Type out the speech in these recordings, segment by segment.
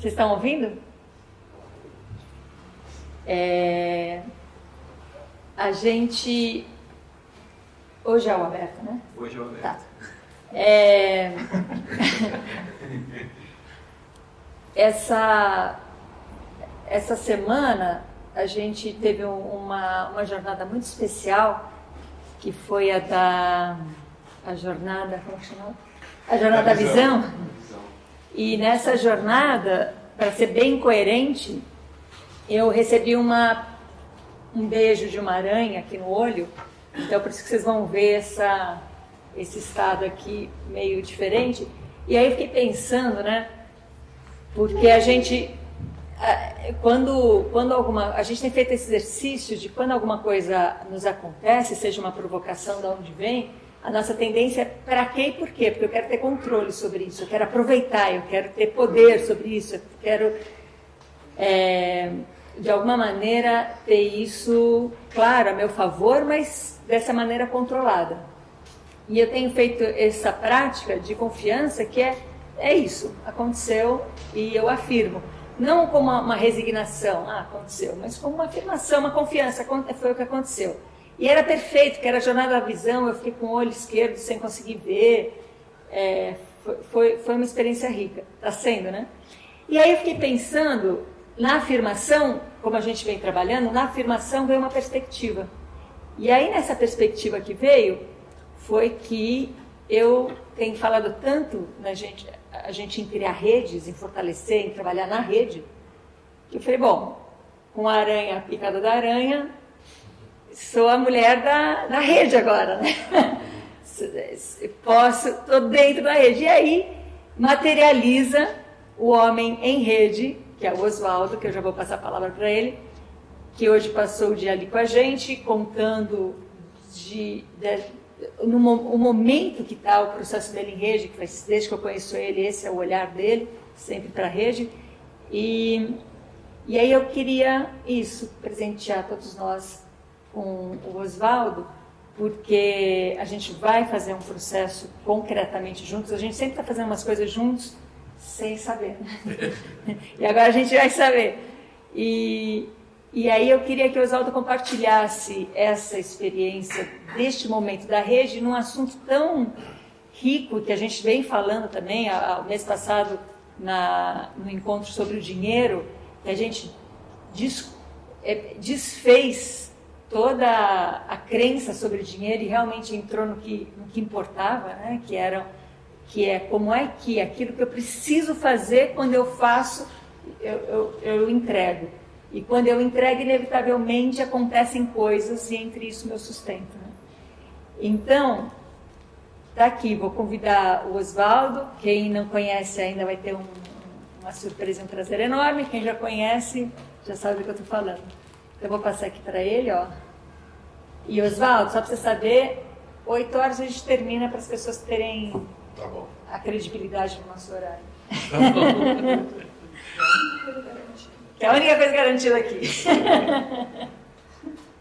Vocês estão ouvindo? A gente... Hoje é o aberto, né? Hoje é o aberto. Tá. Essa semana a gente teve uma jornada muito especial, que foi a jornada, como que chama? A jornada da visão. E nessa jornada, para ser bem coerente, eu recebi um beijo de uma aranha aqui no olho, então por isso que vocês vão ver esse estado aqui meio diferente. E aí eu fiquei pensando, né? Porque a gente, a gente tem feito esse exercício de quando alguma coisa nos acontece, seja uma provocação de onde vem, a nossa tendência é para quê e por quê? Porque eu quero ter controle sobre isso, eu quero aproveitar, eu quero ter poder sobre isso, eu quero, de alguma maneira, ter isso, claro, a meu favor, mas dessa maneira controlada. E eu tenho feito essa prática de confiança que é isso, aconteceu e eu afirmo. Não como uma resignação, aconteceu, mas como uma afirmação, uma confiança, foi o que aconteceu. E era perfeito, que era a jornada da visão, eu fiquei com o olho esquerdo sem conseguir ver, foi uma experiência rica, está sendo, né? E aí eu fiquei pensando, na afirmação, como a gente vem trabalhando, na afirmação veio uma perspectiva. E aí nessa perspectiva que veio, foi que eu tenho falado tanto a gente em criar redes, em fortalecer, em trabalhar na rede, que eu falei, bom, com a aranha, a picada da aranha, sou a mulher da rede agora, né? Estou dentro da rede. E aí materializa o homem em rede, que é o Oswaldo, que eu já vou passar a palavra para ele, que hoje passou o dia ali com a gente, contando no momento que está o processo dele em rede, que desde que eu conheço ele, esse é o olhar dele, sempre para a rede. E aí eu queria presentear todos nós com o Oswaldo, porque a gente vai fazer um processo concretamente juntos, a gente sempre está fazendo umas coisas juntos, sem saber. E agora a gente vai saber. E aí eu queria que o Oswaldo compartilhasse essa experiência deste momento da rede num assunto tão rico que a gente vem falando também, o mês passado, no encontro sobre o dinheiro, que a gente desfez toda a crença sobre o dinheiro e realmente entrou no que importava, né? Que é como é que aquilo que eu preciso fazer, quando eu faço, eu entrego. E quando eu entrego, inevitavelmente acontecem coisas e entre isso meu sustento. Né? Então, tá aqui, vou convidar o Oswaldo. Quem não conhece ainda vai ter uma surpresa e um prazer enorme. Quem já conhece, já sabe do que eu estou falando. Então, eu vou passar aqui para ele, ó. E Oswaldo, só para você saber, 8 horas a gente termina para as pessoas terem a credibilidade do nosso horário. Tá bom. Que é a única coisa garantida aqui.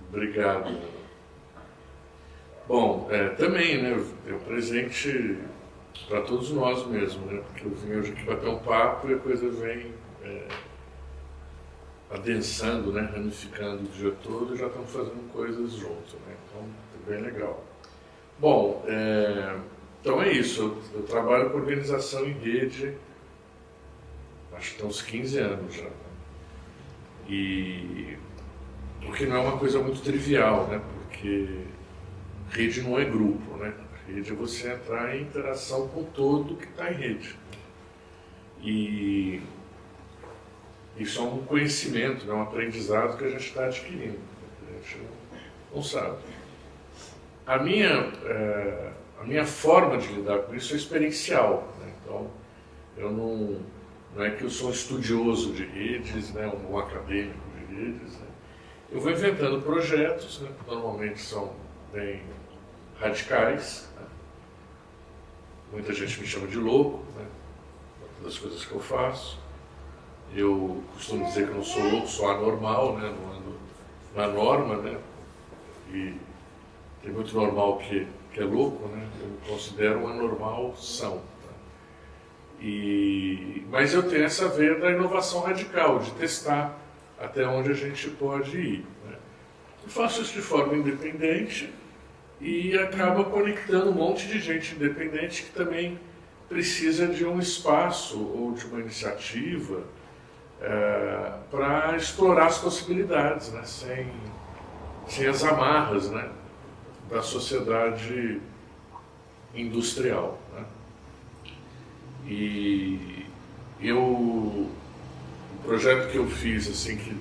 Obrigado. Bom, também, né, é um presente para todos nós mesmo, né, porque eu vim hoje aqui bater um papo e a coisa vem adensando, né, ramificando o dia todo e já estamos fazendo coisas juntos, né, então é bem legal. Bom, então é isso, eu trabalho com organização em rede, acho que tem uns 15 anos já. E porque não é uma coisa muito trivial, né? Porque rede não é grupo, né? Rede é você entrar em interação com todo que está em rede. E isso é um conhecimento, né? Um aprendizado que a gente está adquirindo. A gente não sabe. A minha forma de lidar com isso é experiencial, né? Então, eu não é que eu sou um estudioso de redes, né, um acadêmico de redes. Né? Eu vou inventando projetos, né, que normalmente são bem radicais. Né? Muita gente me chama de louco, né, das coisas que eu faço. Eu costumo dizer que eu não sou louco, sou anormal, né, não ando na norma, né, e tem muito normal que é louco, né, eu me considero um anormal são. Mas eu tenho essa veia da inovação radical, de testar até onde a gente pode ir, né? Eu faço isso de forma independente e acaba conectando um monte de gente independente que também precisa de um espaço ou de uma iniciativa para explorar as possibilidades, né? Sem as amarras, né? Da sociedade industrial, né? E o projeto que eu fiz, assim, que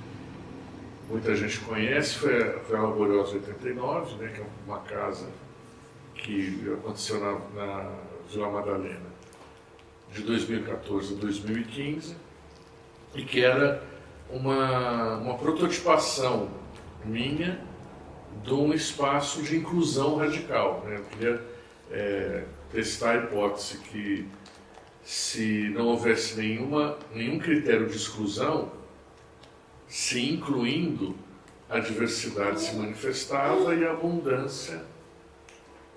muita gente conhece, foi a Laboriosa 89, né? Que é uma casa que aconteceu na Vila Madalena de 2014 a 2015 e que era uma prototipação minha de um espaço de inclusão radical, né? Eu queria testar a hipótese que, se não houvesse nenhum critério de exclusão, se incluindo, a diversidade se manifestava e a abundância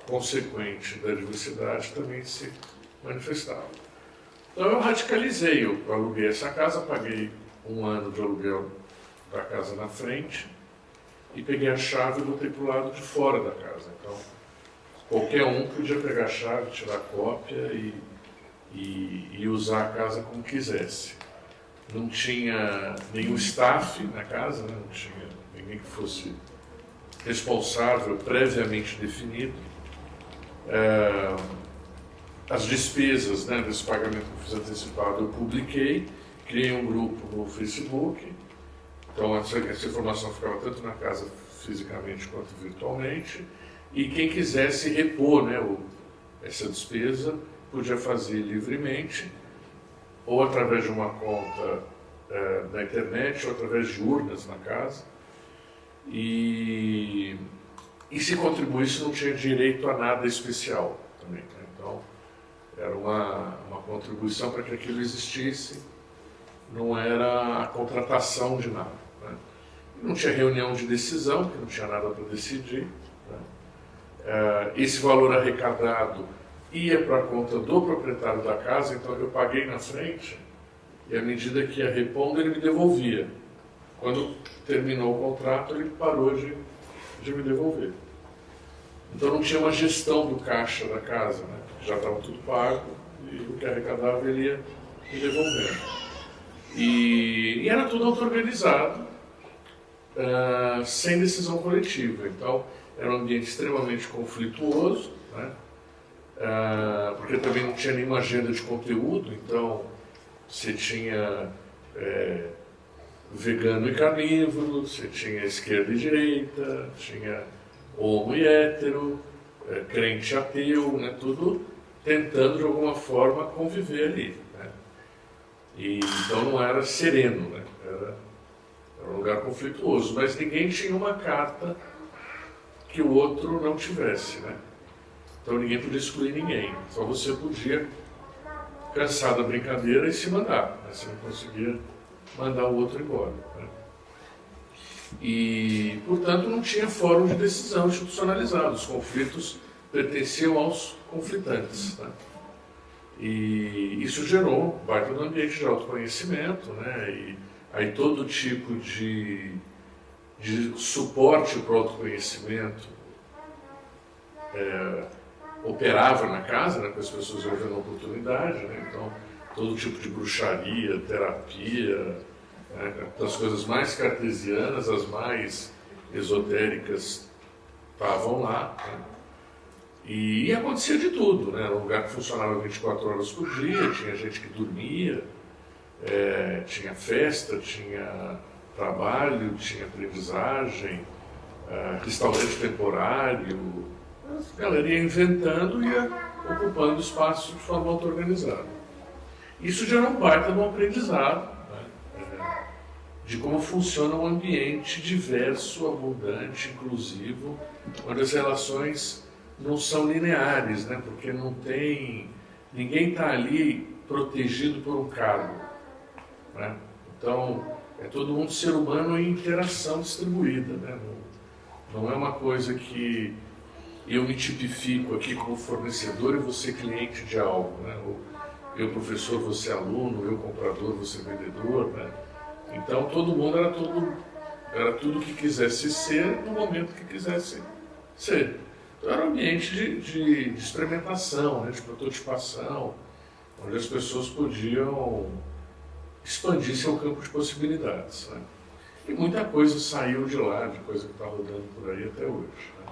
consequente da diversidade também se manifestava. Então eu radicalizei, eu aluguei essa casa, paguei 1 ano de aluguel da casa na frente e peguei a chave e botei para o lado de fora da casa. Então qualquer um podia pegar a chave, tirar cópia e usar a casa como quisesse. Não tinha nenhum staff na casa, né? Não tinha ninguém que fosse responsável previamente definido. As despesas, né, desse pagamento que eu fiz antecipado eu publiquei, criei um grupo no Facebook, então essa informação ficava tanto na casa fisicamente quanto virtualmente, e quem quisesse repor, né, essa despesa podia fazer livremente, ou através de uma conta da internet, ou através de urnas na casa, e se contribuísse não tinha direito a nada especial também, né? Então era uma contribuição para que aquilo existisse, não era a contratação de nada, né? Não tinha reunião de decisão, porque não tinha nada para decidir, né? Esse valor arrecadado ia para a conta do proprietário da casa, então eu paguei na frente e à medida que ia repondo ele me devolvia. Quando terminou o contrato ele parou de me devolver. Então não tinha uma gestão do caixa da casa, né? Já estava tudo pago e o que arrecadava ele ia me devolvendo. E era tudo auto-organizado, sem decisão coletiva. Então era um ambiente extremamente conflituoso, né? Porque também não tinha nenhuma agenda de conteúdo, então você tinha vegano e carnívoro, você tinha esquerda e direita, tinha homo e hétero, crente e ateu, né? Tudo tentando de alguma forma conviver ali, né? E então não era sereno, né? Era um lugar conflituoso, mas ninguém tinha uma carta que o outro não tivesse, né? Então ninguém podia excluir ninguém, só você podia cansar da brincadeira e se mandar, né? Você não conseguia mandar o outro embora, né? E, portanto, não tinha fórum de decisão institucionalizado, os conflitos pertenciam aos conflitantes, né? E isso gerou um baita no ambiente de autoconhecimento, né? E aí todo tipo de suporte para o autoconhecimento operava na casa, né? Porque as pessoas iam vendo a oportunidade, né? Então todo tipo de bruxaria, terapia, né? Das coisas mais cartesianas, as mais esotéricas estavam lá, né? E acontecia de tudo, né? Era um lugar que funcionava 24 horas por dia, tinha gente que dormia, tinha festa, tinha trabalho, tinha aprendizagem, restaurante temporário, a galera ia inventando e ia ocupando espaço de forma auto-organizada. Isso gera um baita de um aprendizado, né? De como funciona um ambiente diverso, abundante, inclusivo, onde as relações não são lineares, né? Porque ninguém está ali protegido por um cargo, né? Então é todo mundo ser humano em interação distribuída, né? Não é uma coisa que eu me tipifico aqui como fornecedor e você cliente de algo, né? eu professor, você aluno, eu comprador, você vendedor, né? Então todo mundo era tudo que quisesse ser no momento que quisesse ser. Então era um ambiente de experimentação, né? De prototipação, onde as pessoas podiam expandir seu campo de possibilidades, né? E muita coisa saiu de lá, de coisa que está rodando por aí até hoje, né?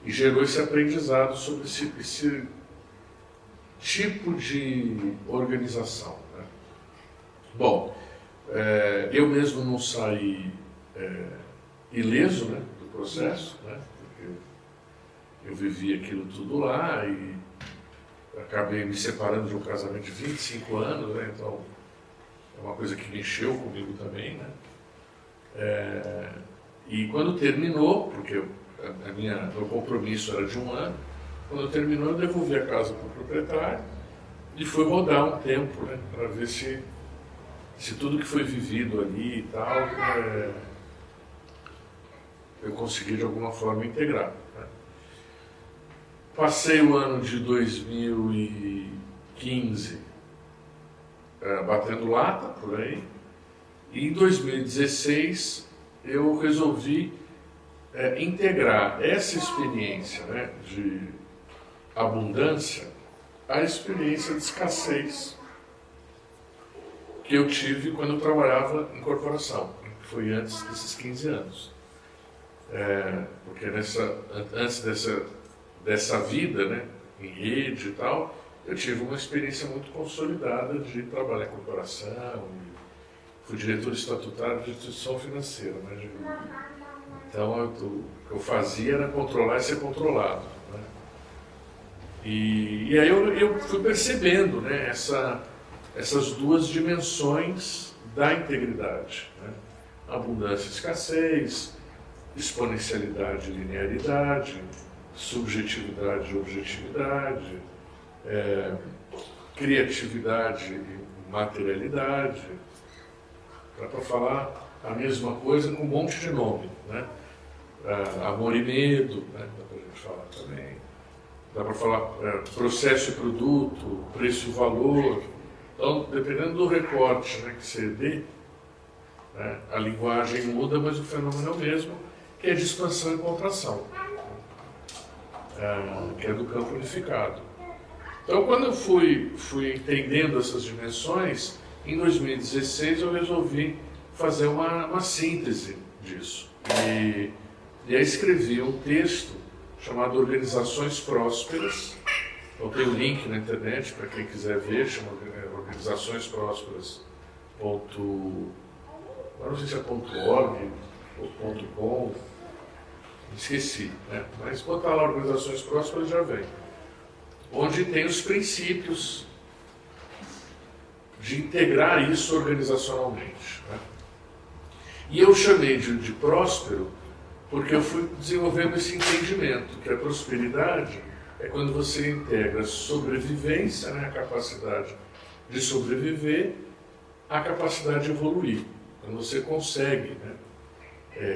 E gerou esse aprendizado sobre esse tipo de organização, né? Bom, eu mesmo não saí ileso, né, do processo, né? Porque eu vivi aquilo tudo lá e acabei me separando de um casamento de 25 anos, né? Então é uma coisa que mexeu comigo também, né? E quando terminou, porque meu compromisso era de 1 ano, quando terminou eu devolvi a casa para o proprietário e fui rodar um tempo, né, para ver se tudo que foi vivido ali e tal, eu consegui de alguma forma integrar, né? Passei o ano de 2015 batendo lata por aí, e em 2016 eu resolvi integrar essa experiência, né, de abundância à experiência de escassez que eu tive quando eu trabalhava em corporação, que foi antes desses 15 anos. Porque antes dessa vida, né, em rede e tal, eu tive uma experiência muito consolidada de trabalhar em corporação, fui diretor estatutário de instituição financeira, né? Então o que eu fazia era controlar e ser controlado, né? E aí eu fui percebendo, né, essas duas dimensões da integridade, né? Abundância e escassez, exponencialidade e linearidade, subjetividade e objetividade, criatividade e materialidade. Dá para falar a mesma coisa com um monte de nome, né? Amor e medo, né? Dá para a gente falar também. Dá para falar processo e produto, preço e valor. Então, dependendo do recorte, né, que você dê, né, a linguagem muda, mas o fenômeno é o mesmo, que é de expansão e contração, que é do campo unificado. Então, quando eu fui entendendo essas dimensões, em 2016 eu resolvi fazer uma síntese disso. E aí escrevi um texto chamado Organizações Prósperas. Então tem o link na internet para quem quiser ver, chama organizaçõesprosperas. Não sei se é .org ou .com, esqueci, né? Mas botar lá Organizações Prósperas já vem. Onde tem os princípios de integrar isso organizacionalmente, né? E eu chamei de próspero porque eu fui desenvolvendo esse entendimento, que a prosperidade é quando você integra sobrevivência, né, a capacidade de sobreviver, a capacidade de evoluir. Quando você consegue, né,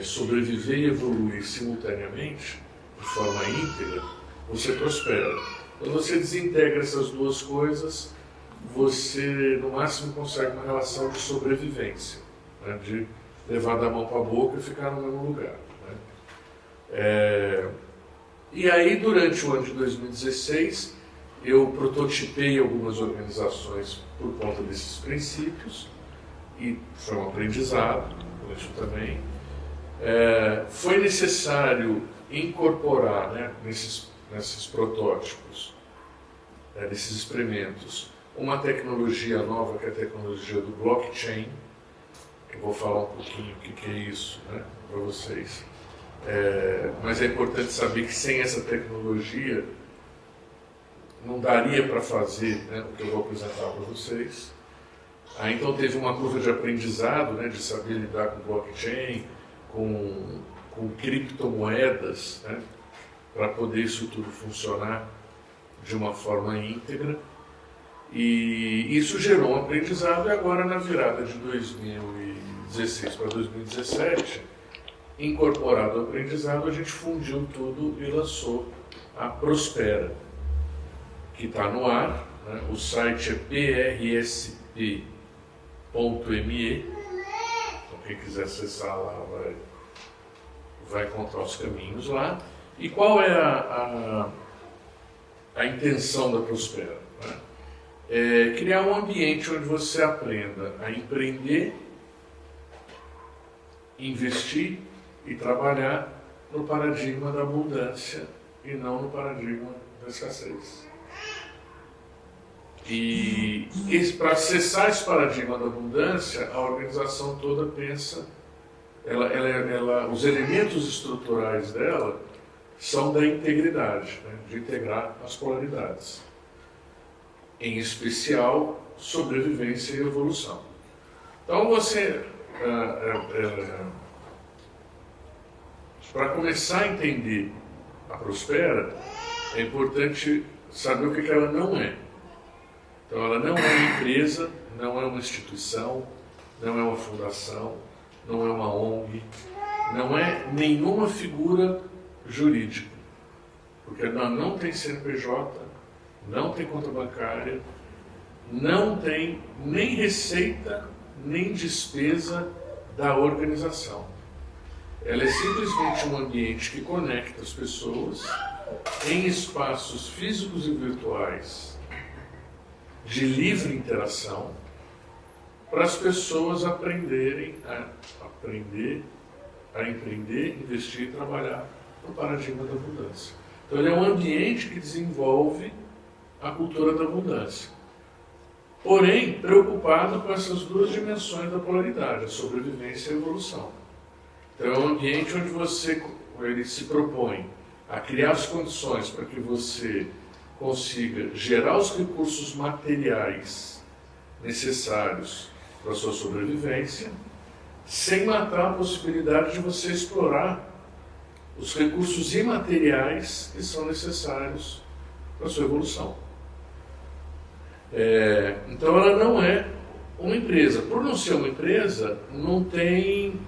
sobreviver e evoluir simultaneamente, de forma íntegra, você prospera. Quando você desintegra essas duas coisas, você no máximo consegue uma relação de sobrevivência, né, de levar da mão para a boca e ficar no mesmo lugar, né? E aí, durante o ano de 2016, eu prototipei algumas organizações por conta desses princípios, e foi um aprendizado com isso também. Foi necessário incorporar, né, nesses protótipos, nesses experimentos, uma tecnologia nova, que é a tecnologia do blockchain. Eu vou falar um pouquinho o que é isso, né, para vocês. Mas é importante saber que sem essa tecnologia não daria para fazer, né, o que eu vou apresentar para vocês. Então teve uma curva de aprendizado, né, de saber lidar com blockchain, com criptomoedas, né, para poder isso tudo funcionar de uma forma íntegra. E isso gerou um aprendizado, e agora na virada de 2016 para 2017, incorporado ao aprendizado, a gente fundiu tudo e lançou a Prospera, que está no ar, né? O site é prsp.me. Então, quem quiser acessar lá vai encontrar os caminhos lá. E qual é a intenção da Prospera? Né? É criar um ambiente onde você aprenda a empreender, investir e trabalhar no paradigma da abundância e não no paradigma da escassez. E para acessar esse paradigma da abundância, a organização toda pensa, os elementos estruturais dela são da integridade, né, de integrar as polaridades. Em especial, sobrevivência e evolução. Então você, para começar a entender a Prospera, é importante saber o que ela não é. Então ela não é uma empresa, não é uma instituição, não é uma fundação, não é uma ONG, não é nenhuma figura jurídica. Porque ela não tem CNPJ, não tem conta bancária, não tem nem receita, nem despesa da organização. Ela é simplesmente um ambiente que conecta as pessoas em espaços físicos e virtuais de livre interação para as pessoas aprenderem a empreender, investir e trabalhar no paradigma da abundância. Então ele é um ambiente que desenvolve a cultura da abundância. Porém, preocupado com essas duas dimensões da polaridade, a sobrevivência e a evolução. Então é um ambiente onde ele se propõe a criar as condições para que você consiga gerar os recursos materiais necessários para a sua sobrevivência, sem matar a possibilidade de você explorar os recursos imateriais que são necessários para a sua evolução. Então ela não é uma empresa. Por não ser uma empresa, não tem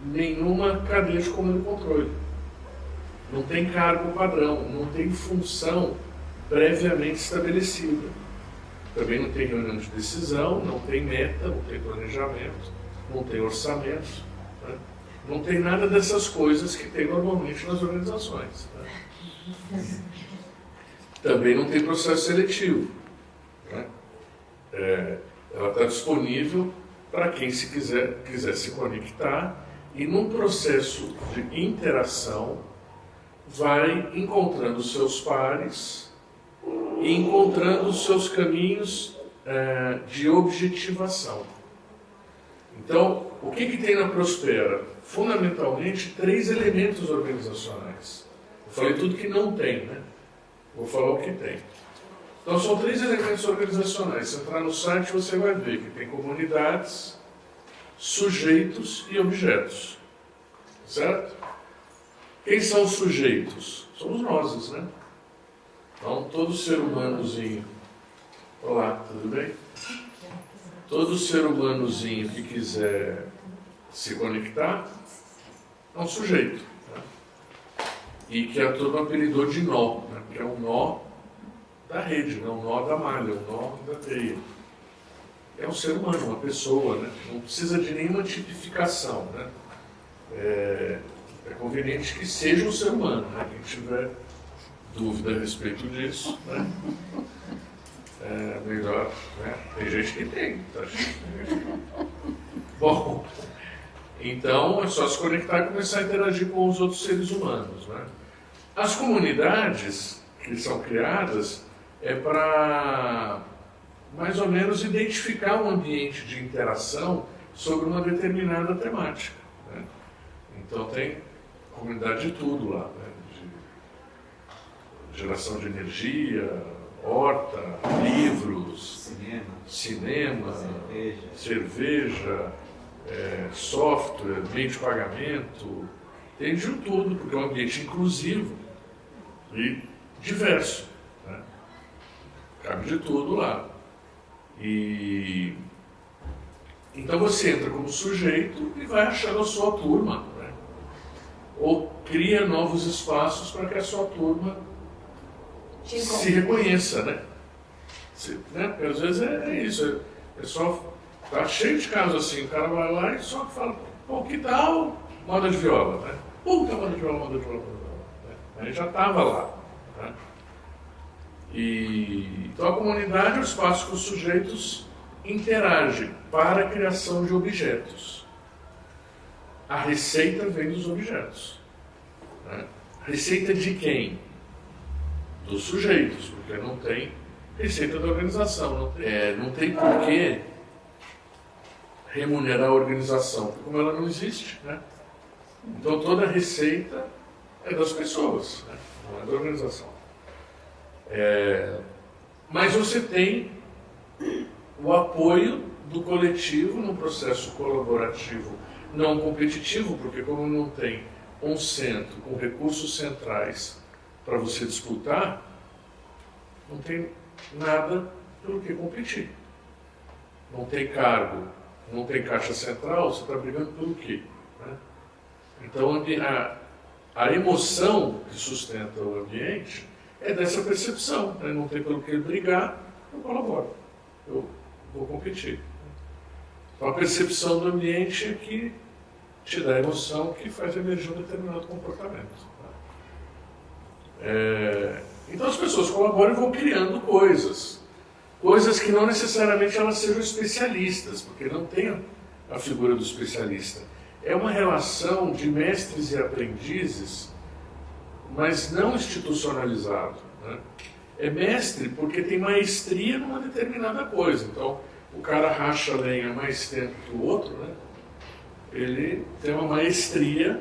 nenhuma cadeia de comando e controle. Não tem cargo padrão, não tem função previamente estabelecida. Também não tem reunião de decisão, não tem meta, não tem planejamento, não tem orçamento, né? Não tem nada dessas coisas que tem normalmente nas organizações. Né? Também não tem processo seletivo. Né? Ela está disponível para quem quiser se conectar e num processo de interação vai encontrando os seus pares e encontrando os seus caminhos de objetivação. Então, o que tem na Prospera? Fundamentalmente, 3 elementos organizacionais. Eu falei tudo que não tem, né? Vou falar o que tem. Então, são 3 elementos organizacionais. Se entrar no site, você vai ver que tem comunidades, sujeitos e objetos. Certo? Quem são os sujeitos? Somos nós, né? Então, todo ser humanozinho... Olá, tudo bem? Todo ser humanozinho que quiser se conectar é um sujeito. Né? E que a turma apelidou de nó, né? Que é um nó da rede, não um nó da malha, um nó da teia. É um ser humano, uma pessoa, né? Não precisa de nenhuma tipificação. Né? É conveniente que seja um ser humano. Né? Quem tiver dúvida a respeito disso, né? Melhor, né? Tem gente que tem. Tá? Bom, então é só se conectar e começar a interagir com os outros seres humanos. Né? As comunidades que são criadas é para mais ou menos identificar um ambiente de interação sobre uma determinada temática. Né? Então tem comunidade de tudo lá, né? De geração de energia, horta, livros, cinema, cerveja, software, meio de pagamento, tem de tudo, porque é um ambiente inclusivo e diverso. Né? Cabe de tudo lá. E então você entra como sujeito e vai achando a sua turma, né? Ou cria novos espaços para que a sua turma se reconheça, né? Né? Porque às vezes é isso, é só. Tá cheio de casos assim, o cara vai lá e só fala, pô, que tal moda de viola, né? Puta, moda de viola, moda de viola, moda de viola. Né? Aí já estava lá. Né? Então a comunidade é o espaço que os sujeitos interagem para a criação de objetos. A receita vem dos objetos. Né? A receita de quem? Dos sujeitos, porque não tem receita da organização. Não tem porquê remunerar a organização, porque como ela não existe, né? Então toda a receita é das pessoas, né? Não é da organização. Mas você tem o apoio do coletivo num processo colaborativo não competitivo, porque como não tem um centro com recursos centrais para você disputar, não tem nada pelo que competir. Não tem cargo, não tem caixa central, você está brigando pelo quê? Né? Então a emoção que sustenta o ambiente é dessa percepção, né? Não tem pelo que brigar, eu colaboro, eu vou competir. Então a percepção do ambiente é que te dá a emoção que faz emergir um determinado comportamento. Então as pessoas colaboram e vão criando coisas que não necessariamente elas sejam especialistas, porque não tem a figura do especialista. É uma relação de mestres e aprendizes, mas não institucionalizado. Né? É mestre porque tem maestria numa determinada coisa. Então, o cara racha lenha mais tempo que o outro, né? Ele tem uma maestria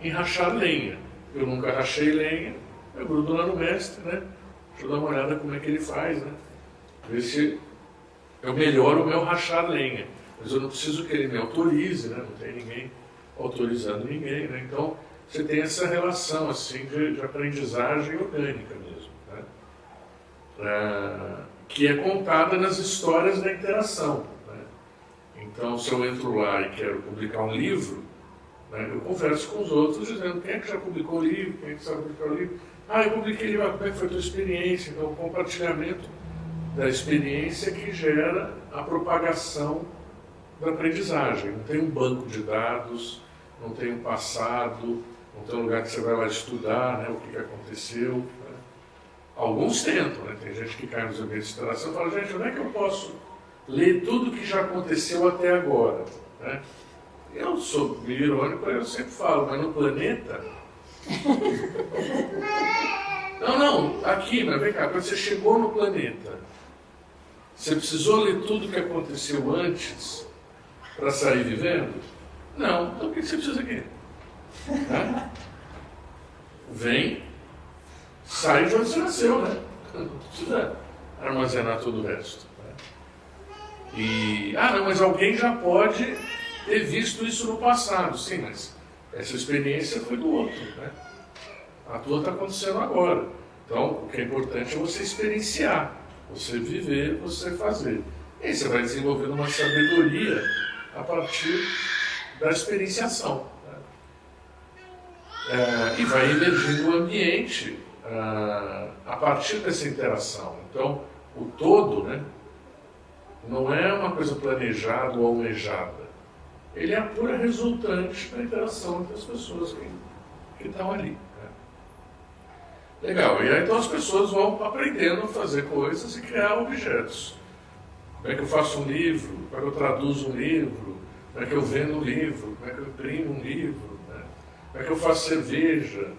em rachar lenha. Eu nunca rachei lenha, eu grudo lá no mestre, né? Deixa eu dar uma olhada como é que ele faz, né? Ver se eu melhoro o meu rachar lenha. Mas eu não preciso que ele me autorize, né? Não tem ninguém autorizando ninguém, né? Então, você tem essa relação assim, de aprendizagem orgânica mesmo, né? Que é contada nas histórias da interação. Né? Então, se eu entro lá e quero publicar um livro, né, eu converso com os outros dizendo quem é que já publicou o livro, quem é que sabe publicar o livro. Eu publiquei o livro, como é que foi a tua experiência? Então, o compartilhamento da experiência que gera a propagação da aprendizagem. Não tem um banco de dados, não tem um passado, não tem um lugar que você vai lá estudar, né, o que aconteceu. Né? Alguns tentam, né? Tem gente que cai nos ambientes de interação e fala, gente, onde é que eu posso ler tudo que já aconteceu até agora? Né? Eu sou meio irônico, eu sempre falo, mas no planeta... Não, aqui, mas vem cá, quando você chegou no planeta, você precisou ler tudo que aconteceu antes para sair vivendo? Não, então o que você precisa aqui? Né? Vem, sai de onde você nasceu, né? Não precisa armazenar todo o resto. Né? Não, mas alguém já pode ter visto isso no passado. Sim, mas essa experiência foi do outro, né? A tua está acontecendo agora. Então, o que é importante é você experienciar, você viver, você fazer. E aí você vai desenvolvendo uma sabedoria a partir da experienciação. Né? E vai emergindo o ambiente a partir dessa interação. Então, o todo, né, não é uma coisa planejada ou almejada. Ele é a pura resultante da interação entre as pessoas que estão ali. Né? Legal. E aí então as pessoas vão aprendendo a fazer coisas e criar objetos. Como é que eu faço um livro? Como é que eu traduzo um livro? Como é que eu vendo um livro? Como é que eu imprimo um livro? Né? Como é que eu faço cerveja?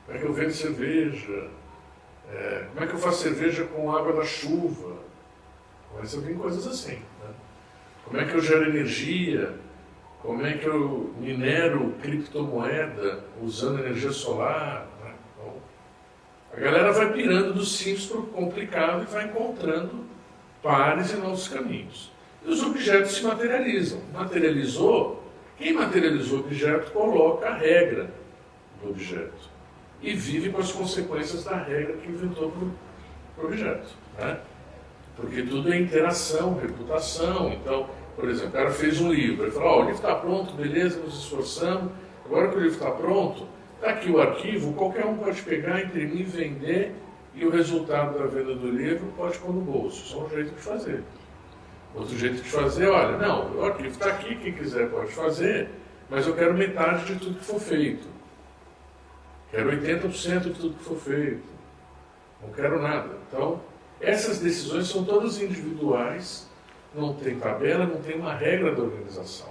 Como é que eu vendo cerveja? Como é que eu faço cerveja com água da chuva? Começa a vir coisas assim. Né? Como é que eu gero energia? Como é que eu minero criptomoeda usando energia solar? Né? Então, a galera vai pirando do simples para o complicado e vai encontrando pares e novos caminhos. E os objetos se materializam. Quem materializou o objeto coloca a regra do objeto e vive com as consequências da regra que inventou para o objeto. Né? Porque tudo é interação, reputação. Então, por exemplo, o cara fez um livro, ele falou, o livro está pronto, beleza, nos esforçamos, agora que o livro está pronto, está aqui o arquivo, qualquer um pode pegar, imprimir, vender e o resultado da venda do livro pode pôr no bolso. Isso é um jeito de fazer. Outro jeito de fazer, olha, não, o arquivo está aqui, quem quiser pode fazer, mas eu quero metade de tudo que for feito. Quero 80% de tudo que for feito. Não quero nada. Então, essas decisões são todas individuais, não tem tabela, não tem uma regra da organização.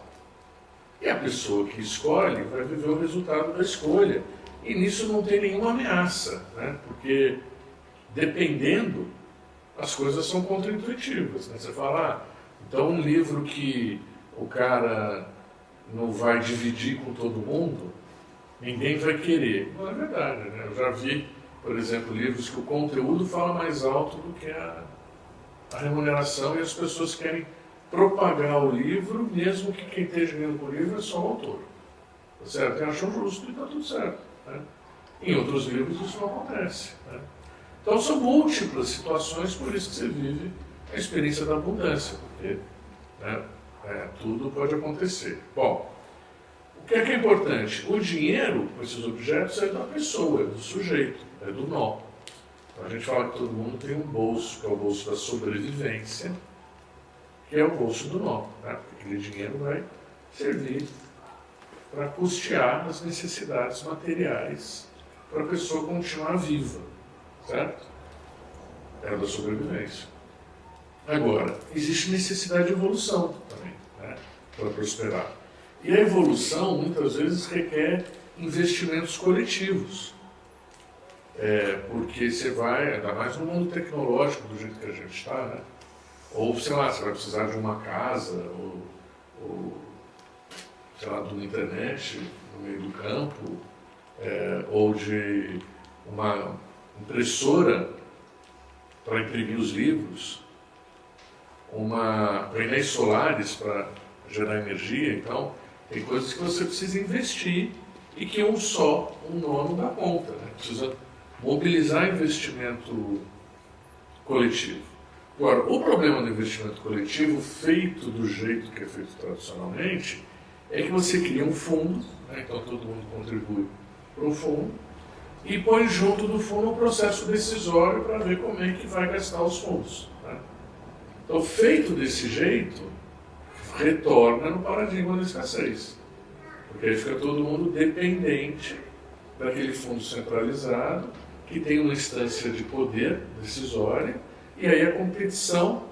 E a pessoa que escolhe vai viver o resultado da escolha. E nisso não tem nenhuma ameaça, né? Porque, dependendo, as coisas são contraintuitivas. Né? Você fala, então um livro que o cara não vai dividir com todo mundo, ninguém vai querer. Não é verdade, né? Eu já vi, por exemplo, livros que o conteúdo fala mais alto do que a remuneração e as pessoas querem propagar o livro, mesmo que quem esteja ganhando por livro é só o autor. Tá certo? Tem acham justo e está tudo certo. Né? Em outros livros isso não acontece. Né? Então são múltiplas situações, por isso que você vive a experiência da abundância, porque né, tudo pode acontecer. Bom, o que é importante? O dinheiro com esses objetos é da pessoa, é do sujeito, é do nó. Então a gente fala que todo mundo tem um bolso, que é o bolso da sobrevivência, que é o bolso do nó. Né? Porque aquele dinheiro vai servir para custear as necessidades materiais para a pessoa continuar viva, certo? É da sobrevivência. Agora, existe necessidade de evolução também, né? Para prosperar. E a evolução, muitas vezes, requer investimentos coletivos. Porque você vai, ainda mais no mundo tecnológico, do jeito que a gente está, né? Ou, sei lá, você vai precisar de uma casa, ou sei lá, de uma internet no meio do campo, ou de uma impressora para imprimir os livros, painéis solares para gerar energia. Então, tem coisas que você precisa investir e que um nó não dá conta. Né? Precisa mobilizar investimento coletivo. Agora, o problema do investimento coletivo, feito do jeito que é feito tradicionalmente, é que você cria um fundo, né? Então todo mundo contribui para o fundo, e põe junto do fundo um processo decisório para ver como é que vai gastar os fundos. Né? Então, feito desse jeito, retorna no paradigma da escassez. Porque aí fica todo mundo dependente daquele fundo centralizado, que tem uma instância de poder decisória, e aí a competição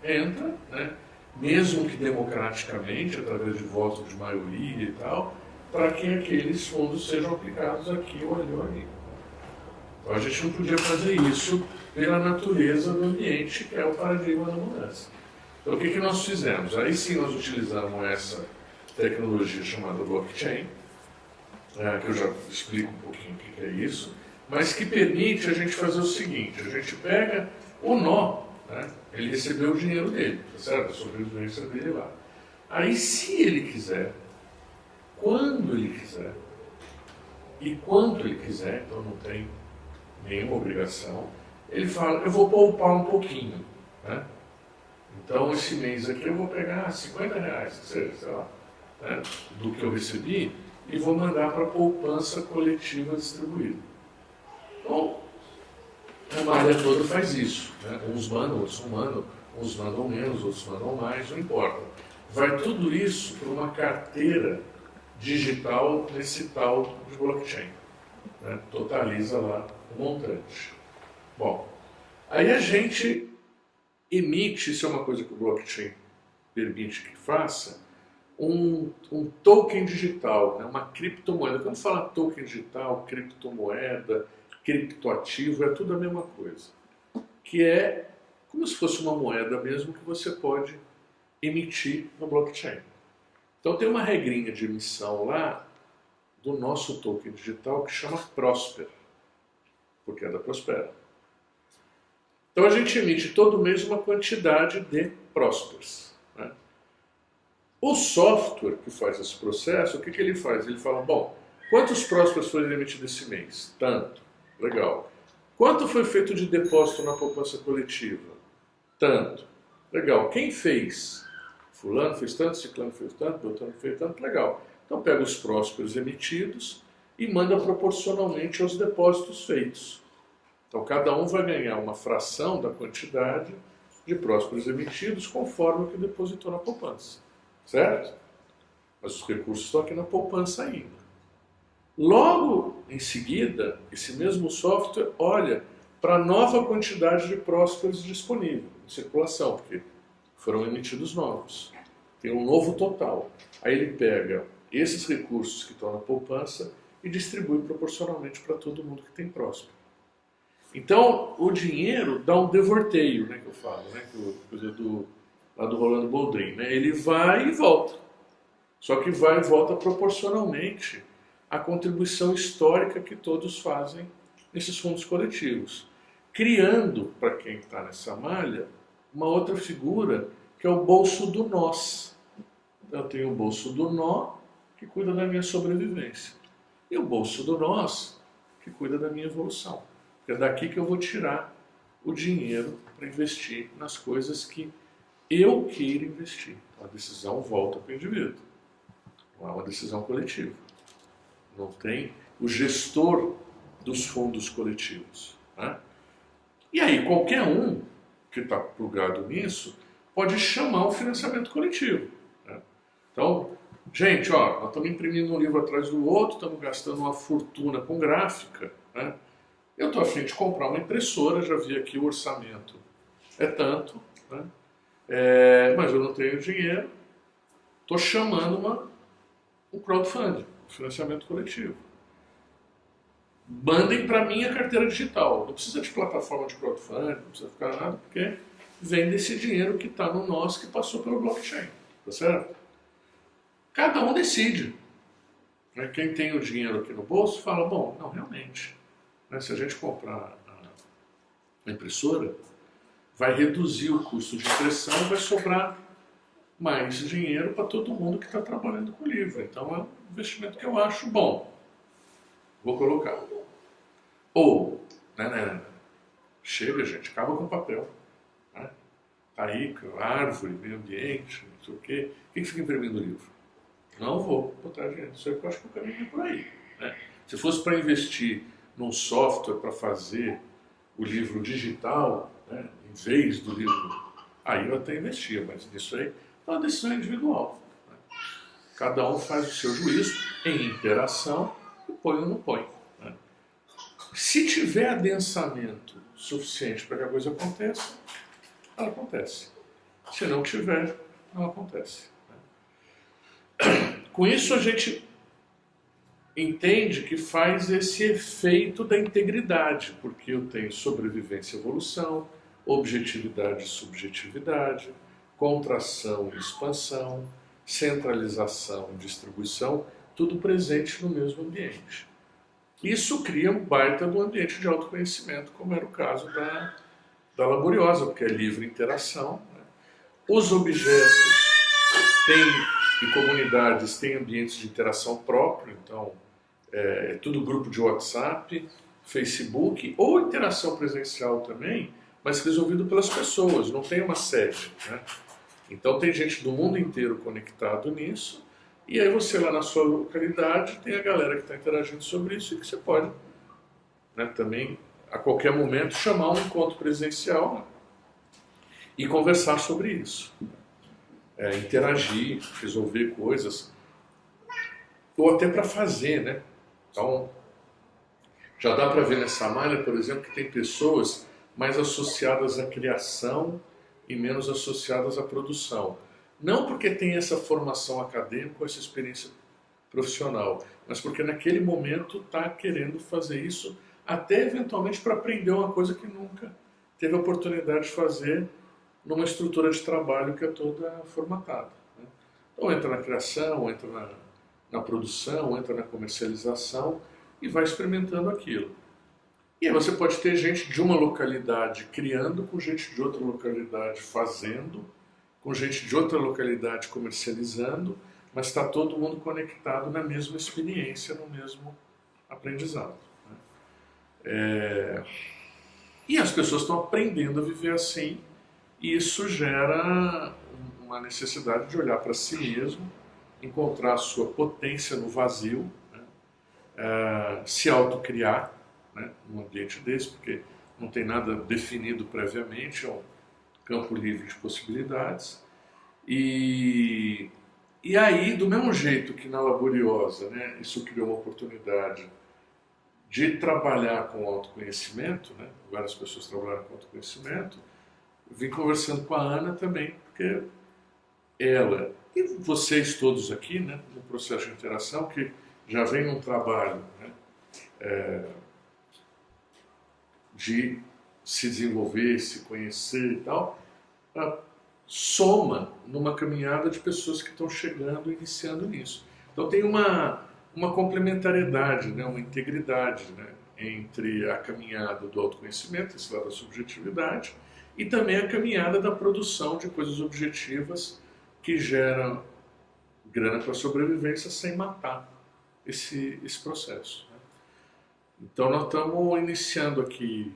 entra, né? Mesmo que democraticamente, através de votos de maioria e tal, para que aqueles fundos sejam aplicados aqui ou ali ou ali. Então a gente não podia fazer isso pela natureza do ambiente, que é o paradigma da mudança. Então o que nós fizemos? Aí sim nós utilizamos essa tecnologia chamada blockchain, que eu já explico um pouquinho o que é isso, mas que permite a gente fazer o seguinte: a gente pega o nó, né? Ele recebeu o dinheiro dele, tá certo? A sobrevivência dele lá. Aí, se ele quiser, quando ele quiser, e quanto ele quiser, então não tem nenhuma obrigação, ele fala, eu vou poupar um pouquinho. Né? Então, esse mês aqui eu vou pegar R$50, sei lá, né? Do que eu recebi, e vou mandar para a poupança coletiva distribuída. Então, a malha toda faz isso. Né? Uns mandam, outros não mandam, uns mandam menos, outros mandam mais, não importa. Vai tudo isso para uma carteira digital nesse tal de blockchain. Né? Totaliza lá o montante. Bom, aí a gente emite, isso é uma coisa que o blockchain permite que faça, um token digital, né? Uma criptomoeda. Quando fala token digital, criptomoeda, criptoativo, é tudo a mesma coisa. Que é como se fosse uma moeda mesmo que você pode emitir no blockchain. Então tem uma regrinha de emissão lá do nosso token digital que chama Prosper, porque é da Prospera. Então a gente emite todo mês uma quantidade de Prospers. Né? O software que faz esse processo, o que ele faz? Ele fala, bom, quantos Prospers foram emitidos esse mês? Tanto. Legal. Quanto foi feito de depósito na poupança coletiva? Tanto. Legal. Quem fez? Fulano fez tanto, Ciclano fez tanto, Beltrano fez tanto. Legal. Então pega os prósperos emitidos e manda proporcionalmente aos depósitos feitos. Então, cada um vai ganhar uma fração da quantidade de prósperos emitidos conforme o que depositou na poupança. Certo? Mas os recursos estão aqui na poupança ainda. Logo em seguida, esse mesmo software olha para a nova quantidade de prósperos disponível em circulação, porque foram emitidos novos. Tem um novo total. Aí ele pega esses recursos que estão na poupança e distribui proporcionalmente para todo mundo que tem próspero. Então, o dinheiro dá um devorteio, né, que eu falo, né, lá do Rolando Boldrin, né? Ele vai e volta. Só que vai e volta proporcionalmente à contribuição histórica que todos fazem nesses fundos coletivos, criando, para quem está nessa malha, uma outra figura que é o bolso do nós. Então, eu tenho o bolso do nó, que cuida da minha sobrevivência, e o bolso do nós, que cuida da minha evolução. Porque é daqui que eu vou tirar o dinheiro para investir nas coisas que eu queira investir. Então, a decisão volta para o indivíduo. Não é uma decisão coletiva. Não tem o gestor dos fundos coletivos. Né? E aí, qualquer um que está plugado nisso pode chamar o financiamento coletivo. Né? Então, gente, ó, nós estamos imprimindo um livro atrás do outro, estamos gastando uma fortuna com gráfica. Né? Eu estou a fim de comprar uma impressora, já vi aqui o orçamento. É tanto, né? Mas eu não tenho dinheiro. Estou chamando um crowdfunding, um financiamento coletivo. Mandem para mim a carteira digital. Não precisa de plataforma de crowdfunding, não precisa ficar nada, porque vem desse dinheiro que está no nós, que passou pelo blockchain. Tá certo? Cada um decide. Quem tem o dinheiro aqui no bolso fala, bom, não, realmente, né, se a gente comprar a impressora, vai reduzir o custo de impressão e vai sobrar mais dinheiro para todo mundo que está trabalhando com o livro. Então é um investimento que eu acho bom. Vou colocar. Ou, chega, gente, acaba com o papel. Né? Tá aí, árvore, meio ambiente, não sei o quê. Quem fica imprimindo o livro? Não vou botar dinheiro. Isso aí que eu acho que o caminho é por aí. Né? Se fosse para investir num software para fazer o livro digital, né, em vez do livro, aí eu até investia, mas nisso aí é uma decisão individual. Né? Cada um faz o seu juízo em interação e põe ou não põe. Né? Se tiver adensamento suficiente para que a coisa aconteça, ela acontece. Se não tiver, não acontece. Né? Com isso a gente entende que faz esse efeito da integridade, porque eu tenho sobrevivência e evolução, objetividade e subjetividade, contração e expansão, centralização e distribuição, tudo presente no mesmo ambiente. Isso cria um baita do ambiente de autoconhecimento, como era o caso da Laboriosa, porque é livre interação. Né? Os objetos e comunidades têm ambientes de interação próprio, então é tudo grupo de WhatsApp, Facebook, ou interação presencial também, mas resolvido pelas pessoas, não tem uma sede. Né? Então tem gente do mundo inteiro conectado nisso, e aí você lá na sua localidade tem a galera que está interagindo sobre isso e que você pode, né, também, a qualquer momento, chamar um encontro presencial, né, e conversar sobre isso. Interagir, resolver coisas, ou até para fazer, né? Então, já dá para ver nessa malha, por exemplo, que tem pessoas mais associadas à criação e menos associadas à produção. Não porque tem essa formação acadêmica ou essa experiência profissional, mas porque naquele momento está querendo fazer isso, até eventualmente para aprender uma coisa que nunca teve a oportunidade de fazer numa estrutura de trabalho que é toda formatada. Né? Então entra na criação, entra na produção, entra na comercialização e vai experimentando aquilo. E aí você pode ter gente de uma localidade criando, com gente de outra localidade fazendo, com gente de outra localidade comercializando, mas está todo mundo conectado na mesma experiência, no mesmo aprendizado. Né? E as pessoas estão aprendendo a viver assim, e isso gera uma necessidade de olhar para si mesmo, encontrar a sua potência no vazio, né? Se autocriar, né, num ambiente desse, porque não tem nada definido previamente, é um campo livre de possibilidades. E aí, do mesmo jeito que na Laboriosa, né, isso criou uma oportunidade de trabalhar com autoconhecimento, né, várias pessoas trabalharam com autoconhecimento, vim conversando com a Ana também, porque ela e vocês todos aqui, né, no processo de interação, que já vem num trabalho, né, de se desenvolver, se conhecer e tal, soma numa caminhada de pessoas que estão chegando e iniciando nisso. Então tem uma complementariedade, né, uma integridade, né, entre a caminhada do autoconhecimento, esse lado da subjetividade, e também a caminhada da produção de coisas objetivas que geram grana para a sobrevivência sem matar esse processo. Né? Então nós estamos iniciando aqui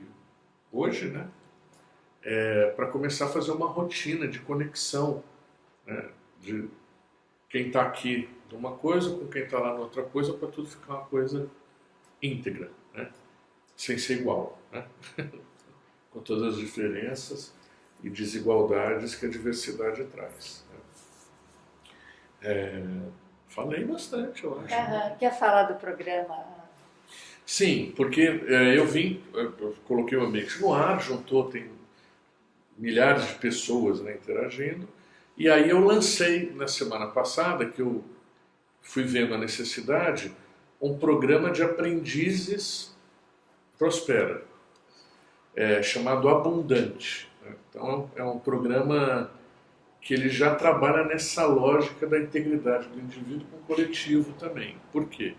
hoje, né, para começar a fazer uma rotina de conexão, né, de quem está aqui numa coisa com quem está lá na outra coisa, para tudo ficar uma coisa íntegra, né, sem ser igual, né, com todas as diferenças e desigualdades que a diversidade traz. Né. Falei bastante, eu acho. Quer falar do programa? Sim, porque eu coloquei o Amix no ar, juntou, tem milhares de pessoas, né, interagindo, e aí eu lancei na semana passada, que eu fui vendo a necessidade, um programa de aprendizes Prospera, chamado Abundante. Né? Então é um programa que ele já trabalha nessa lógica da integridade do indivíduo com o coletivo também. Por quê?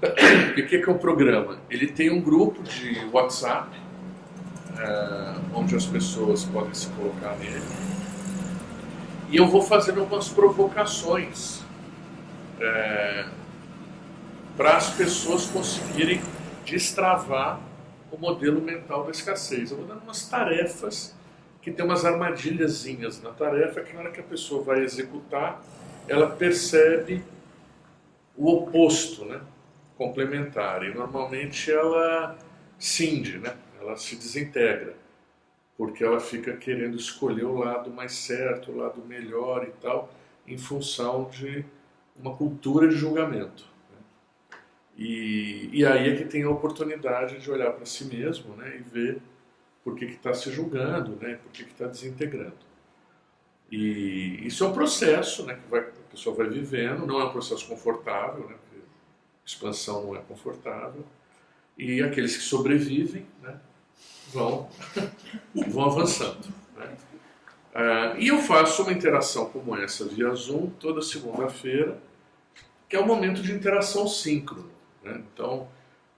O que é um programa? Ele tem um grupo de WhatsApp, onde as pessoas podem se colocar nele, e eu vou fazendo algumas provocações para as pessoas conseguirem destravar o modelo mental da escassez. Eu vou dando umas tarefas que tem umas armadilhazinhas na tarefa que na hora que a pessoa vai executar, ela percebe o oposto, né, complementar, e normalmente ela cinde, né, ela se desintegra, porque ela fica querendo escolher o lado mais certo, o lado melhor e tal, em função de uma cultura de julgamento. Né? E aí é que tem a oportunidade de olhar para si mesmo, né, e ver por que está se julgando, né, por que está desintegrando. E isso é um processo, né, que a pessoa vai vivendo, não é um processo confortável, né, porque expansão não é confortável, e aqueles que sobrevivem, né, vão avançando. Né? E eu faço uma interação como essa via Zoom toda segunda-feira, que é um momento de interação síncrono. Né? Então,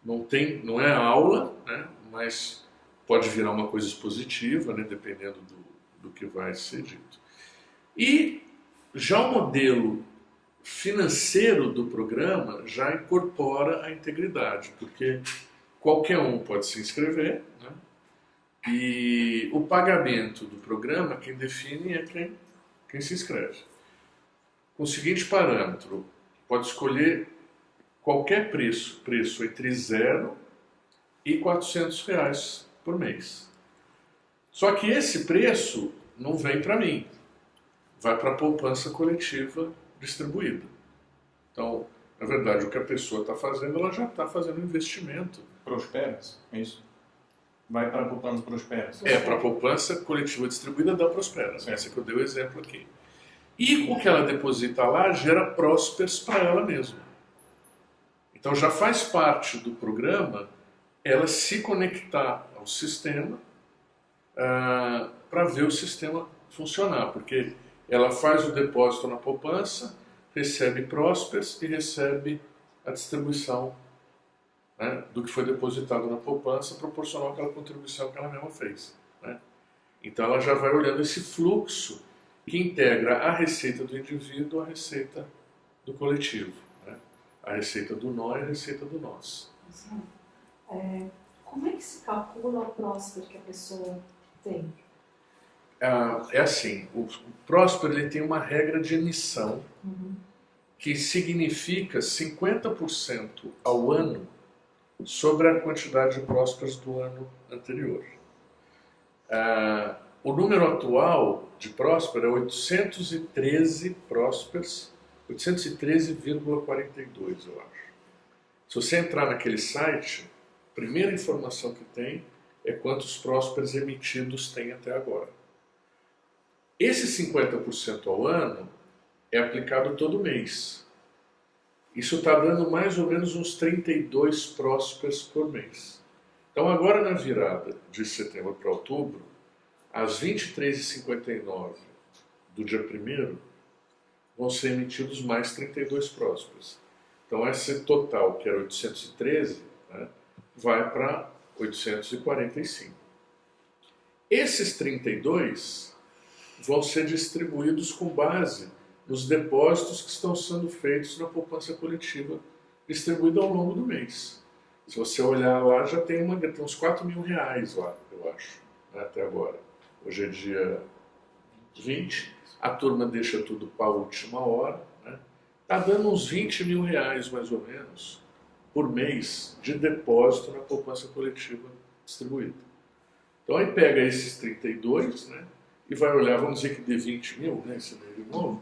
não é aula, né, mas pode virar uma coisa expositiva, né, dependendo do que vai ser dito. E já o modelo financeiro do programa já incorpora a integridade, porque qualquer um pode se inscrever, né, e o pagamento do programa, quem define é quem se inscreve. Com o seguinte parâmetro, pode escolher qualquer preço entre 0 e R$400 por mês. Só que esse preço não vem para mim, vai para a poupança coletiva distribuída. Então, na verdade, o que a pessoa está fazendo, ela já está fazendo um investimento. Prosperas, é isso? Vai para a poupança Prosperas. Para a poupança coletiva distribuída da Prosperas, essa que eu dei o exemplo aqui. E o que ela deposita lá gera Prospers para ela mesma. Então já faz parte do programa ela se conectar ao sistema para ver o sistema funcionar, porque ela faz o depósito na poupança, recebe Prospers e recebe a distribuição, né, do que foi depositado na poupança, proporcional àquela contribuição que ela mesma fez. Né? Então ela já vai olhando esse fluxo que integra a receita do indivíduo à receita do coletivo, né? A receita do nó e a receita do nós. Como é que se calcula o Prosper que a pessoa tem? É assim, o Prosper ele tem uma regra de emissão que significa 50% ao ano sobre a quantidade de prósperos do ano anterior. O número atual de próspero é 813 prósperos, 813,42, eu acho. Se você entrar naquele site, a primeira informação que tem é quantos prósperos emitidos tem até agora. Esse 50% ao ano é aplicado todo mês. Isso está dando mais ou menos uns 32 prósperos por mês. Então agora na virada de setembro para outubro, às 23h59 do dia 1º, vão ser emitidos mais 32 prósperos. Então esse total, que era 813, né, vai para 845. Esses 32 vão ser distribuídos com base nos depósitos que estão sendo feitos na poupança coletiva, distribuída ao longo do mês. Se você olhar lá, já tem uns R$4.000 lá, eu acho, né, até agora. Hoje é dia 20, a turma deixa tudo para a última hora, né? Está dando uns R$20.000, mais ou menos, por mês de depósito na poupança coletiva distribuída. Então aí pega esses 32, né, e vai olhar, vamos dizer que dê 20 mil, né, esse mês de novo,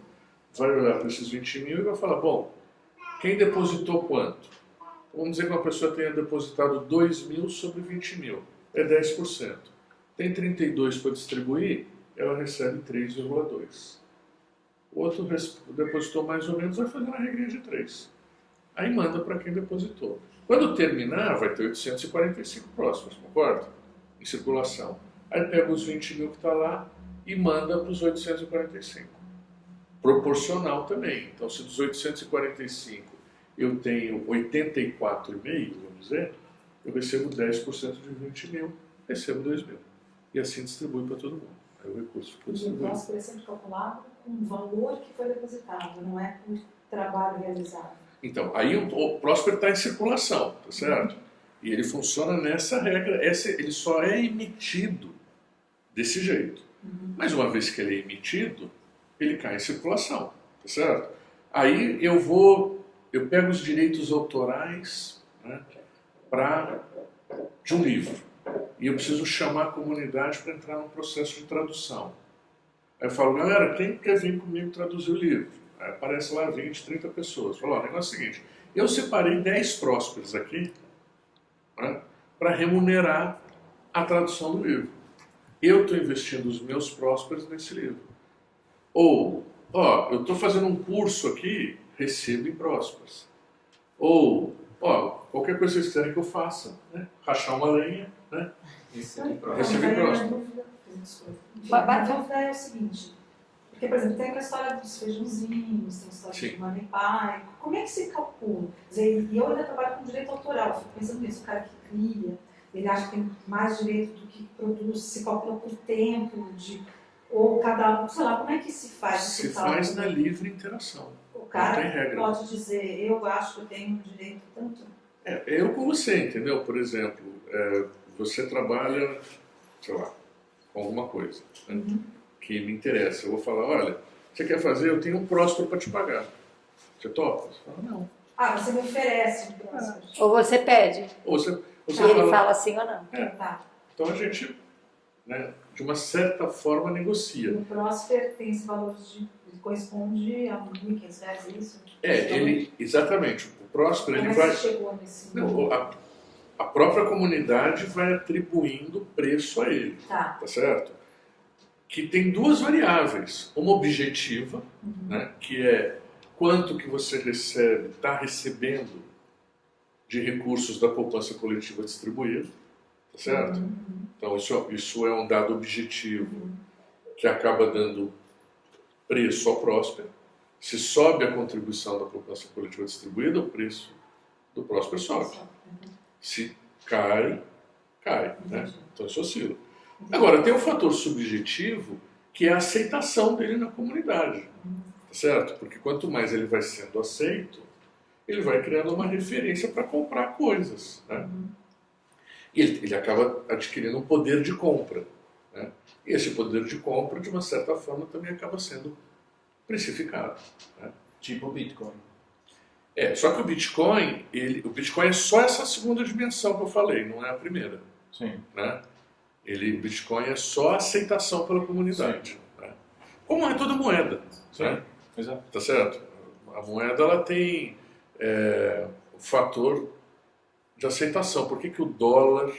vai olhar para esses 20 mil e vai falar, bom, quem depositou quanto? Vamos dizer que uma pessoa tenha depositado 2 mil sobre 20 mil, é 10%. Tem 32 para distribuir, ela recebe 3,2. O outro depositou mais ou menos, vai fazer uma regrinha de 3. Aí manda para quem depositou. Quando terminar, vai ter 845 próximos, concorda? Em circulação. Aí pega os 20 mil que está lá e manda para os 845. Proporcional também. Então, se dos 845 eu tenho 84,5, vamos dizer, eu recebo 10% de 20 mil, recebo 2 mil. E assim distribui para todo mundo. Aí o recurso fica distribuído. O próspero é sempre calculado com o valor que foi depositado, não é com o trabalho realizado. Então, aí o próspero está em circulação, tá certo? E ele funciona nessa regra, ele só é emitido desse jeito. Mas uma vez que ele é emitido, ele cai em circulação, tá certo? Aí eu pego os direitos autorais, né, de um livro. E eu preciso chamar a comunidade para entrar num processo de tradução. Aí eu falo, galera, quem quer vir comigo traduzir o livro? Aí aparece lá 20, 30 pessoas. Falo, o negócio é o seguinte, eu separei 10 prósperos aqui, né, para remunerar a tradução do livro. Eu estou investindo os meus prósperos nesse livro. Ou, eu estou fazendo um curso aqui, recebo em prósperos. Ou, qualquer coisa que vocês quiserem que eu faça, né? Rachar uma lenha, né? Receber prósperos. A dúvida é o seguinte, porque, por exemplo, tem aquela história dos feijãozinhos, tem a história Sim. de mãe e pai, como é que se calcula? Quer dizer, e eu ainda trabalho com direito autoral, eu fico pensando nisso, o cara que cria, ele acha que tem mais direito do que produz, se calcula por tempo, ou cada um, sei lá, como é que se faz Se esse cálculo? faz na livre interação. O Não tem cara regra. pode dizer, eu acho que eu tenho direito tanto. Eu com você, entendeu? Por exemplo, você trabalha, sei lá, com alguma coisa, né, que me interessa. Eu vou falar, olha, você quer fazer? Eu tenho um próspero para te pagar. Você topa? Você fala, não. Você me oferece um próspero. Ou você pede, Ou você e ele fala, fala sim ou não. Tá. então a gente, né, de uma certa forma, E negocia. o próspero tem esse valor corresponde a R$1.500, é isso? Exatamente, o próspero, ele Como vai... é que você chegou nesse... Não, a própria comunidade vai atribuindo preço a ele, Tá. tá certo? Que tem duas variáveis, uma objetiva, né, que é quanto que você está recebendo de recursos da poupança coletiva distribuída, tá certo? Então isso é um dado objetivo que acaba dando preço ao próspero. Se sobe a contribuição da poupança coletiva distribuída, o preço do próspero sobe. Se cai, né? Então isso oscila. Agora, tem um fator subjetivo que é a aceitação dele na comunidade, tá certo? Porque quanto mais ele vai sendo aceito, ele vai criando uma referência para comprar coisas, né? E ele acaba adquirindo um poder de compra, né? E esse poder de compra, de uma certa forma, também acaba sendo precificado, né? Tipo Bitcoin. Só que o Bitcoin é só essa segunda dimensão que eu falei, não é a primeira. Sim. Né? O Bitcoin é só a aceitação pela comunidade. Né? Como é toda moeda. Sim. Né? Exato. Tá certo? A moeda ela tem o fator de aceitação. Por que o dólar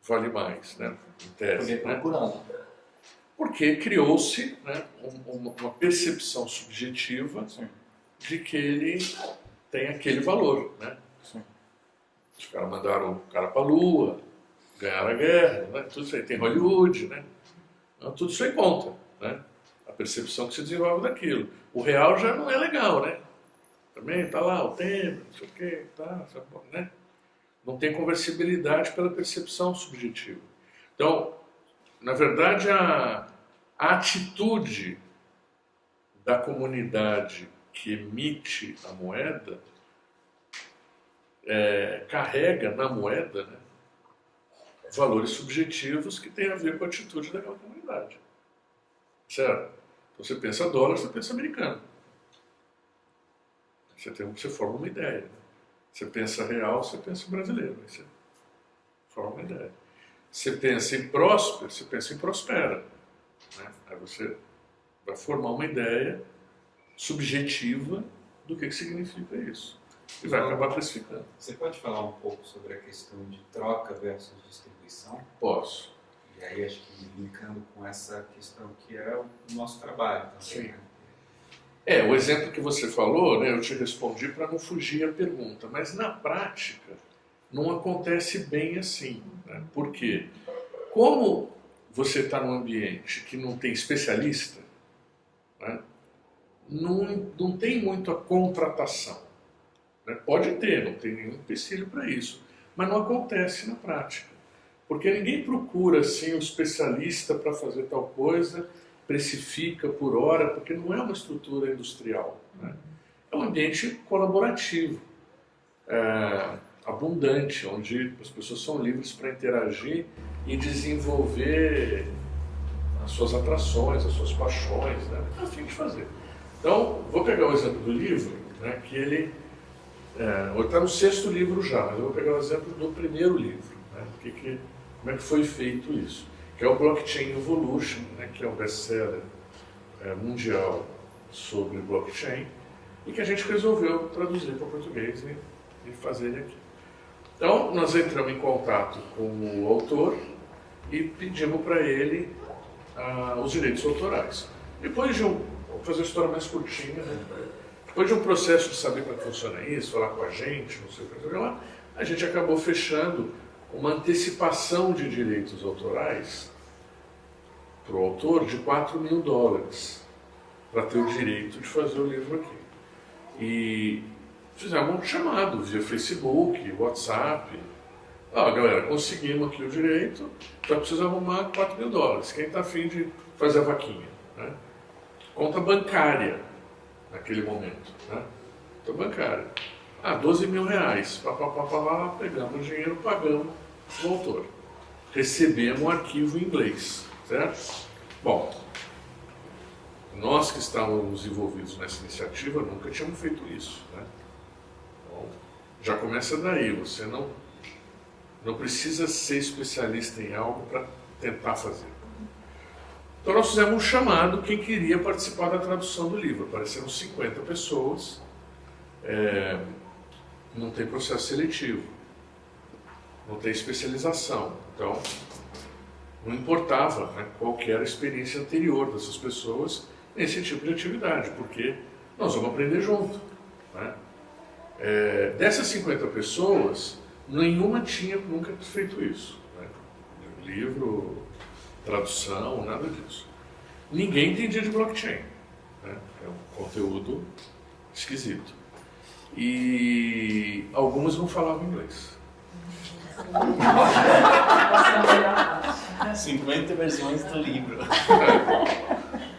vale mais, né? Em tese, Porque é né? procurado. Porque criou-se, né, uma percepção subjetiva Sim. de que ele tem aquele valor. Né? Sim. Os caras mandaram o cara para a Lua, ganharam a guerra, né? Tudo isso aí. Tem Hollywood, né? Então, tudo isso aí conta. Né? A percepção que se desenvolve daquilo. O real já não é legal, né? Também está lá o tempo, não sei o quê, tá, né? Não tem conversibilidade pela percepção subjetiva. Então, na verdade, a atitude da comunidade que emite a moeda carrega na moeda, né, valores subjetivos que têm a ver com a atitude daquela comunidade. Certo? Então você pensa dólar, você pensa americano. Você forma uma ideia. Né? Você pensa real, você pensa brasileiro. Aí você forma uma ideia. Você pensa em próspero, você pensa em prospera. Né? Aí você vai formar uma ideia subjetiva do que significa isso. E vai acabar classificando. Você pode falar um pouco sobre a questão de troca versus distribuição? Posso. E aí acho que linkando com essa questão que é o nosso trabalho também. Sim. Né? O exemplo que você falou, né, eu te respondi para não fugir a pergunta, mas na prática não acontece bem assim. Né? Por quê? Como você está num ambiente que não tem especialista, né, não tem muito a contratação. Né? Pode ter, não tem nenhum empecilho para isso, mas não acontece na prática. Porque ninguém procura assim, um especialista para fazer tal coisa, precifica por hora, porque não é uma estrutura industrial. Né? É um ambiente colaborativo, abundante, onde as pessoas são livres para interagir e desenvolver as suas atrações, as suas paixões, né? É a fim de fazer. Então, vou pegar o exemplo do livro, né, que ele está no 6º livro já, mas eu vou pegar o exemplo do primeiro livro, né, como é que foi feito isso, que é o Blockchain Evolution, né, que é um best-seller mundial sobre blockchain, e que a gente resolveu traduzir para o português e fazer ele aqui. Então, nós entramos em contato com o autor e pedimos para ele os direitos autorais. Depois de vou fazer a história mais curtinha, né? Depois de um processo de saber como funciona isso, falar com a gente, não sei o que lá, a gente acabou fechando uma antecipação de direitos autorais para o autor de $4.000 para ter o direito de fazer o livro aqui. E fizemos um chamado via Facebook, WhatsApp. Galera, conseguimos aqui o direito, só precisa arrumar $4.000. Quem está afim de fazer a vaquinha? Né? Conta bancária, naquele momento. Né? Conta bancária. R$12.000. Pegamos o dinheiro, pagamos o autor. Recebemos um arquivo em inglês. Certo? Bom, nós que estávamos envolvidos nessa iniciativa nunca tínhamos feito isso. Né? Bom, já começa daí. Você não precisa ser especialista em algo para tentar fazer. Então nós fizemos um chamado, quem queria participar da tradução do livro. Apareceram 50 pessoas, não tem processo seletivo, não tem especialização. Então, não importava, né, qual que era a experiência anterior dessas pessoas nesse tipo de atividade, porque nós vamos aprender junto. Né? Dessas 50 pessoas, nenhuma tinha nunca feito isso. Né? Livro, tradução, nada disso. Ninguém entendia de blockchain. Né? É um conteúdo esquisito. E algumas não falavam inglês. 50 versões do livro.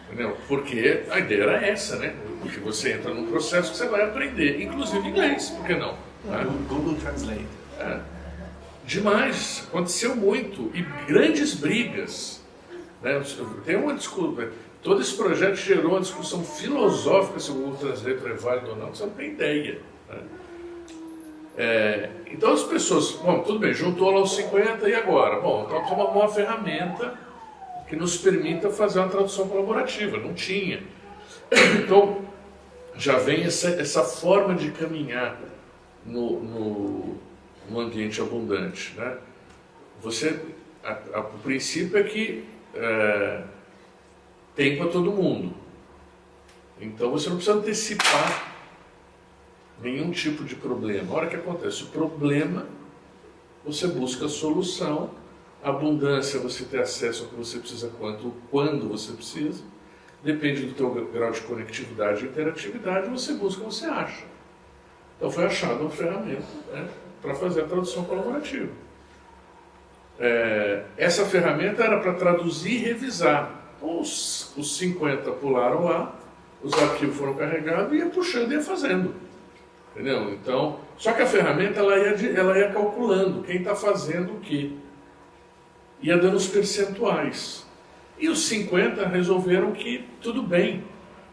Entendeu? Porque a ideia era essa, né? Porque você entra num processo que você vai aprender, inclusive inglês, por que não? Né? Google Translate. Demais, aconteceu muito. E grandes brigas. Né? Tem uma discussão. Todo esse projeto gerou uma discussão filosófica se o Google Translate é válido ou não, você não tem ideia. né? Então as pessoas, bom, tudo bem, juntou lá os 50 e agora? Bom, então toma uma ferramenta que nos permita fazer uma tradução colaborativa. Não tinha. Então já vem essa forma de caminhar no ambiente abundante, né? O princípio é que tem para todo mundo. Então você não precisa antecipar nenhum tipo de problema. A hora que acontece o problema, você busca a solução. A abundância, você ter acesso ao que você precisa quando você precisa. Depende do teu grau de conectividade e interatividade, você busca, você acha. Então foi achada uma ferramenta, né, para fazer a tradução colaborativa. Essa ferramenta era para traduzir e revisar. Os 50 pularam lá, os arquivos foram carregados e ia puxando e ia fazendo. Entendeu? Então, só que a ferramenta ela ia calculando quem está fazendo o quê. Ia dando os percentuais. E os 50 resolveram que tudo bem,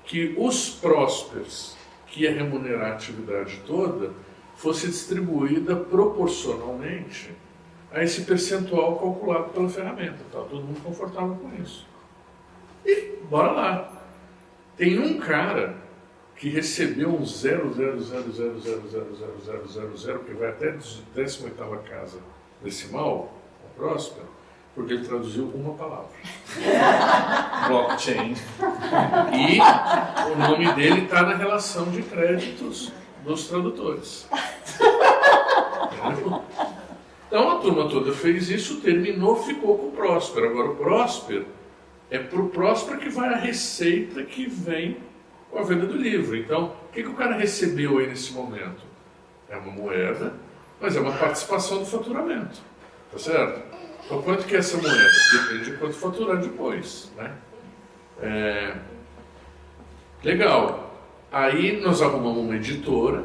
que os prósperos, que ia remunerar a atividade toda, fosse distribuída proporcionalmente a esse percentual calculado pela ferramenta. Tá todo mundo confortável com isso. E bora lá. Tem um cara que recebeu um 0,000000000, que vai até a 18ª casa decimal, o próspero, porque ele traduziu uma palavra. Blockchain. E o nome dele está na relação de créditos dos tradutores. Então a turma toda fez isso, terminou, ficou com o próspero. Agora o próspero é para o próspero que vai a receita que vem com a venda do livro. Então, o que o cara recebeu aí nesse momento? É uma moeda, mas é uma participação do faturamento. Tá certo? Então, quanto que é essa moeda? Depende de quanto faturar depois, né? Legal. Aí nós arrumamos uma editora,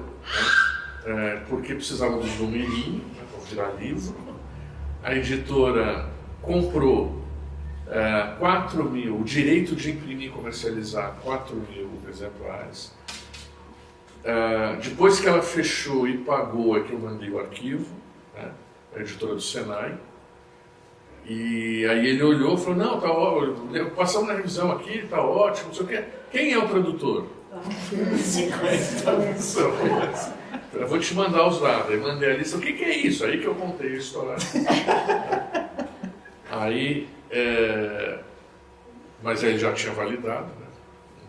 né? Porque precisávamos de um numerinho, né, para virar livro. A editora comprou 4.000, o direito de imprimir e comercializar 4.000 exemplares. Depois que ela fechou e pagou, é que eu mandei o arquivo, né, a editora do Senai. E aí ele olhou e falou, não, tá ótimo, passamos na revisão aqui, tá ótimo, não sei o quê. Quem é o tradutor? 50 pessoas. Eu vou te mandar os dados. Aí mandei a lista, o que é isso? Aí que eu contei a história. Aí, mas aí ele já tinha validado, né?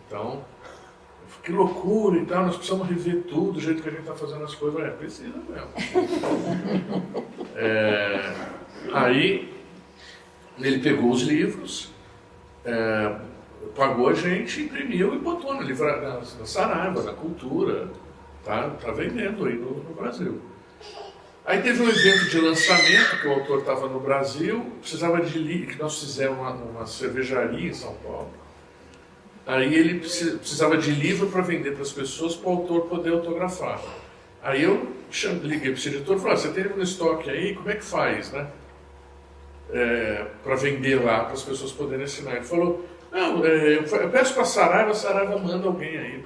Então, que loucura e tal, nós precisamos rever tudo, do jeito que a gente está fazendo as coisas. Precisa mesmo. Aí, ele pegou os livros, pagou a gente, imprimiu e botou na Saraiva, na Cultura, tá vendendo aí no Brasil. Aí teve um evento de lançamento, que o autor estava no Brasil, precisava de livro, que nós fizemos uma cervejaria em São Paulo. Aí ele precisava de livro para vender para as pessoas, para o autor poder autografar. Aí eu liguei para esse editor e falei, você tem livro no estoque aí, como é que faz, né? Para vender lá, para as pessoas poderem assinar. Ele falou, não, eu peço para a Saraiva manda alguém aí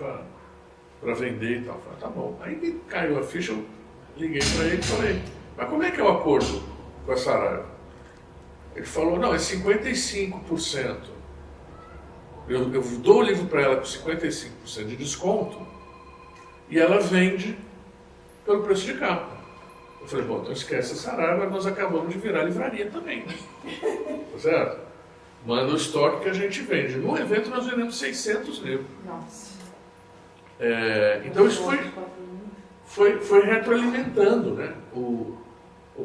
para vender e tal. Eu falei, tá bom. Aí caiu a ficha, eu liguei para ele e falei, mas como é que é o acordo com a Saraiva? Ele falou, não, é 55%. Eu dou o livro para ela com 55% de desconto e ela vende pelo preço de capa. Eu falei, bom, então esquece a Saraiva, nós acabamos de virar livraria também, né? Tá certo? Manda o estoque que a gente vende. No evento nós vendemos 600 livros. Nossa. Então isso foi retroalimentando, né, o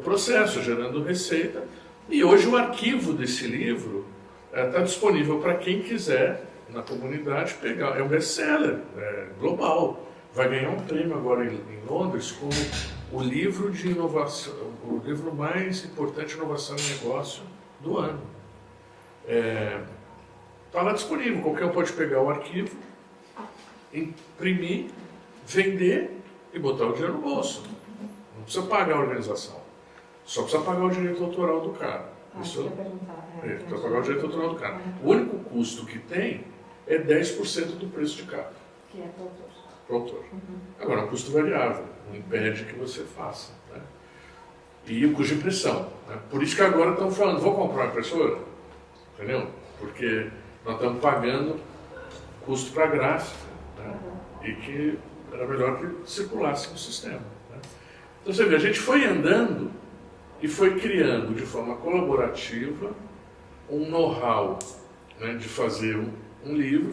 processo, gerando receita. E hoje o arquivo desse livro está disponível para quem quiser, na comunidade, pegar. É um best-seller global. Vai ganhar um prêmio agora em Londres como o livro de inovação, o livro mais importante de inovação em negócio do ano. Está lá disponível, qualquer um pode pegar o arquivo, imprimir, vender e botar o dinheiro no bolso. Não precisa pagar a organização, só precisa pagar o direito autoral do cara. Precisa pagar o direito autoral do cara. O único custo que tem é 10% do preço de capa. Que é para o autor. para o autor. Agora, é um custo variável, não impede que você faça. Né? E o custo de impressão. Né? Por isso que agora estão falando, vou comprar uma impressora? Entendeu? Porque nós estamos pagando custo para gráfica, né? E que era melhor que circulasse no sistema. Né? Então você vê, a gente foi andando e foi criando de forma colaborativa um know-how, né, de fazer um livro,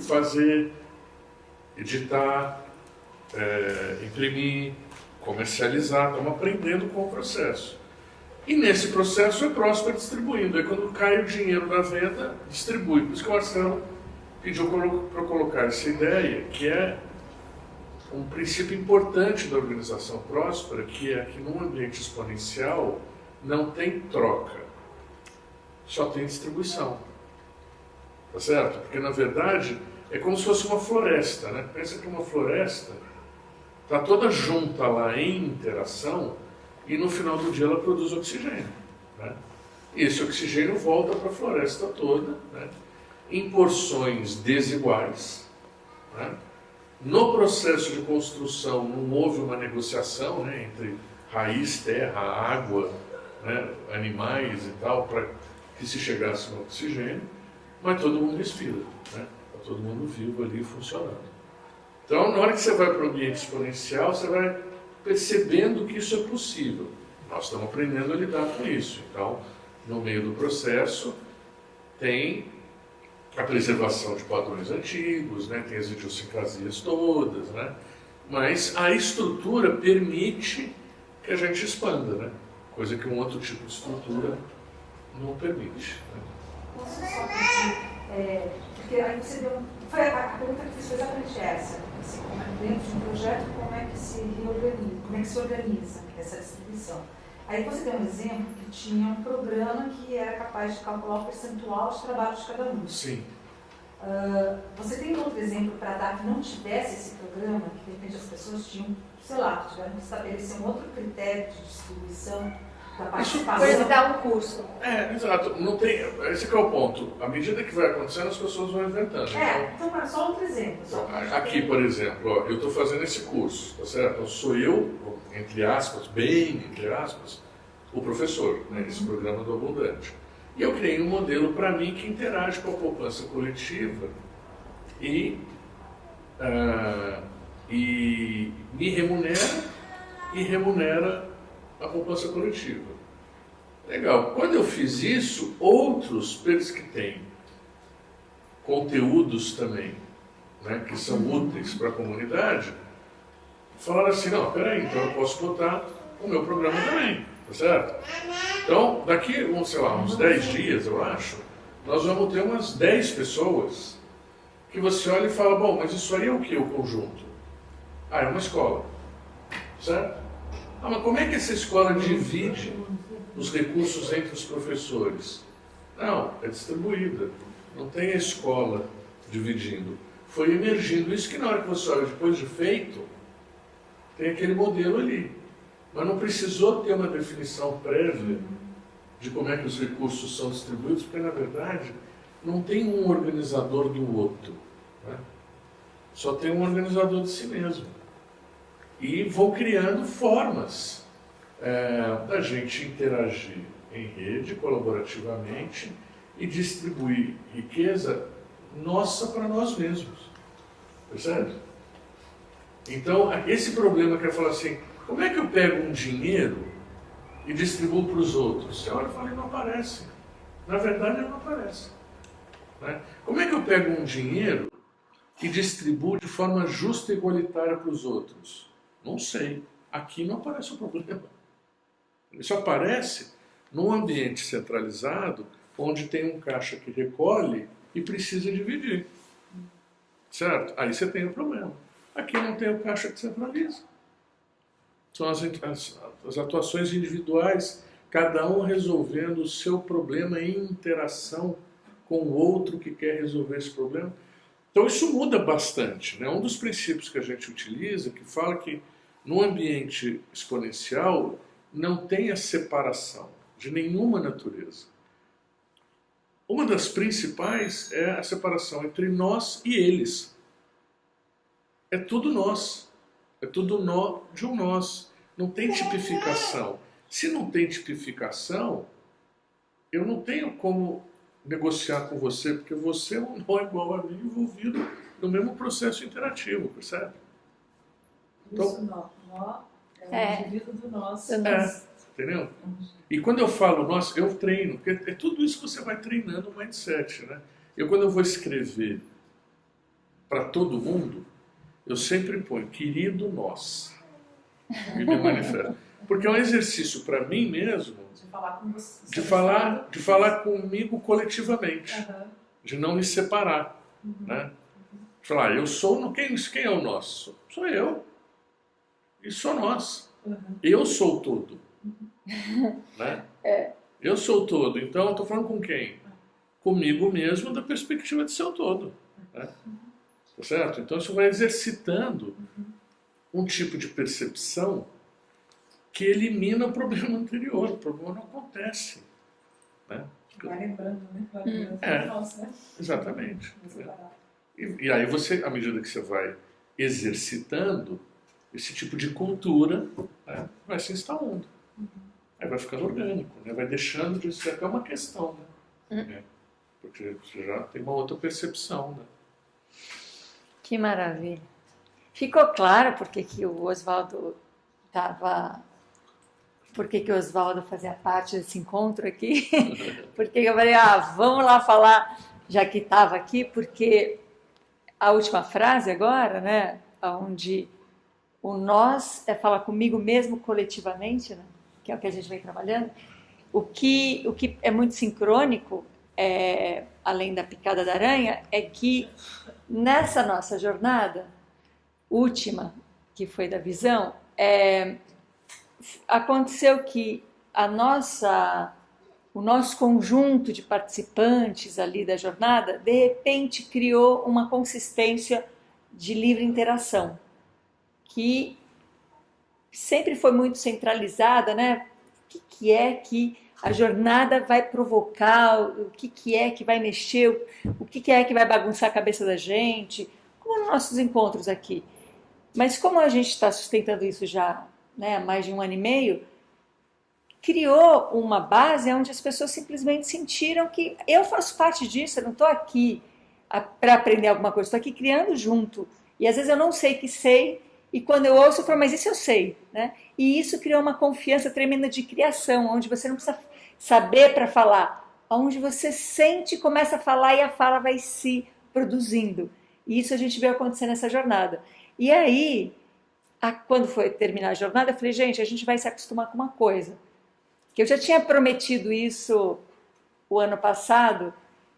editar, imprimir, comercializar, estamos aprendendo com o processo. E nesse processo é Próspera distribuindo. Aí quando cai o dinheiro da venda, distribui. Por isso que o Marcelo pediu para colocar essa ideia, que é um princípio importante da organização próspera, que é que num ambiente exponencial não tem troca, só tem distribuição. Tá certo? Porque na verdade é como se fosse uma floresta, né? Pensa que uma floresta está toda junta lá em interação e no final do dia ela produz oxigênio. Né? E esse oxigênio volta para a floresta toda, né? Em porções desiguais. Né? No processo de construção não houve uma negociação, né, entre raiz, terra, água, né, animais e tal, para que se chegasse no oxigênio, mas todo mundo respira, né? Está todo mundo vivo ali funcionando. Então, na hora que você vai para o ambiente exponencial, você vai percebendo que isso é possível. Nós estamos aprendendo a lidar com isso. Então, no meio do processo, tem a preservação de padrões antigos, né? Tem as idiosincrasias todas, né? Mas a estrutura permite que a gente expanda, né? Coisa que um outro tipo de estrutura não permite. Né? Posso só pedir, porque aí você deu, a pergunta que eu fiz foi exatamente essa, assim, dentro de um projeto, como é que se organiza essa distribuição. Aí você deu um exemplo que tinha um programa que era capaz de calcular o percentual de trabalho de cada um. Sim. Você tem outro exemplo para dar que não tivesse esse programa, que de repente as pessoas tinham, sei lá, tiveram que estabelecer um outro critério de distribuição da participação? Isso dar um curso. Exato. Não tem, esse que é o ponto. À medida que vai acontecendo, as pessoas vão inventando. Então só outro exemplo. Aqui, por exemplo, ó, eu estou fazendo esse curso, tá certo? Então sou eu, entre aspas, bem entre aspas, o professor, né, esse programa do Abundante. E eu criei um modelo para mim que interage com a poupança coletiva e me remunera e remunera a poupança coletiva. Legal. Quando eu fiz isso, outros, pelos que têm conteúdos também, né, que são úteis para a comunidade, falaram assim, não, peraí, então eu posso botar o meu programa também, tá certo? Então, daqui, uns 10 dias, eu acho, nós vamos ter umas 10 pessoas que você olha e fala, bom, mas isso aí é o que, o conjunto? É uma escola, certo? Mas como é que essa escola divide os recursos entre os professores? Não, é distribuída. Não tem a escola dividindo. Foi emergindo. Isso que na hora que você olha depois de feito, tem aquele modelo ali. Mas não precisou ter uma definição prévia de como é que os recursos são distribuídos, porque na verdade não tem um organizador do outro. Né? Só tem um organizador de si mesmo. E vão criando formas da gente interagir em rede, colaborativamente, e distribuir riqueza nossa para nós mesmos. Percebe? Então, esse problema que eu falo assim, como é que eu pego um dinheiro e distribuo para os outros? Você olha e fala, ele não aparece. Na verdade, ele não aparece. Né? Como é que eu pego um dinheiro e distribuo de forma justa e igualitária para os outros? Não sei. Aqui não aparece o problema. Ele só aparece num ambiente centralizado, onde tem um caixa que recolhe e precisa dividir. Certo? Aí você tem o problema. Aqui não tem o caixa que centraliza. São as atuações individuais, cada um resolvendo o seu problema em interação com o outro que quer resolver esse problema. Então isso muda bastante. Né? Um dos princípios que a gente utiliza, que fala que no ambiente exponencial não tem a separação de nenhuma natureza. Uma das principais é a separação entre nós e eles. é tudo nós. É tudo nó de um nós. Não tem tipificação. Se não tem tipificação, eu não tenho como negociar com você, porque você é um nó igual a mim, envolvido no mesmo processo interativo, percebe? Então, isso nó é o indivíduo do nosso. Entendeu? E quando eu falo nós, eu treino, porque é tudo isso que você vai treinando o mindset, né? Quando eu vou escrever para todo mundo, eu sempre ponho querido nós. E me manifesto. Porque é um exercício para mim mesmo de falar com você. De falar comigo coletivamente. De não me separar. Né? De falar, eu sou. Quem é o nós? Sou eu. E sou nós. Eu sou todo. Né? Eu sou todo. Então eu estou falando com quem? Comigo mesmo, da perspectiva de ser o todo. Né? Tá certo? Então isso vai exercitando um tipo de percepção que elimina o problema anterior. O problema não acontece. Né? Vai lembrando, né? Vai lembrando nossa, né? Exatamente. E aí você, à medida que você vai exercitando, esse tipo de cultura, né, vai se instalando. Aí vai ficando orgânico, né? Vai deixando de ser até uma questão. Né? Porque você já tem uma outra percepção. Né? Que maravilha. Ficou claro por que o Oswaldo estava... Por que o Oswaldo fazia parte desse encontro aqui? Porque eu falei, vamos lá falar, já que estava aqui, porque a última frase agora, né, onde o nós é falar comigo mesmo coletivamente, né, que é o que a gente vem trabalhando, o que é muito sincrônico, além da picada da aranha, é que nessa nossa jornada última, que foi da visão, aconteceu que o nosso conjunto de participantes ali da jornada, de repente criou uma consistência de livre interação, que sempre foi muito centralizada, né? O que é que a jornada vai provocar, o que é que vai mexer, o que é que vai bagunçar a cabeça da gente, como nos nossos encontros aqui. Mas como a gente está sustentando isso já, né, há mais de 1 ano e meio, criou uma base onde as pessoas simplesmente sentiram que eu faço parte disso, eu não estou aqui para aprender alguma coisa, estou aqui criando junto. E às vezes eu não sei que sei, e quando eu ouço eu falo, mas isso eu sei. Né? E isso criou uma confiança tremenda de criação, onde você não precisa saber para falar, onde você sente, começa a falar e a fala vai se produzindo. E isso a gente viu acontecer nessa jornada. E aí, quando foi terminar a jornada, eu falei, gente, a gente vai se acostumar com uma coisa. Que eu já tinha prometido isso o ano passado.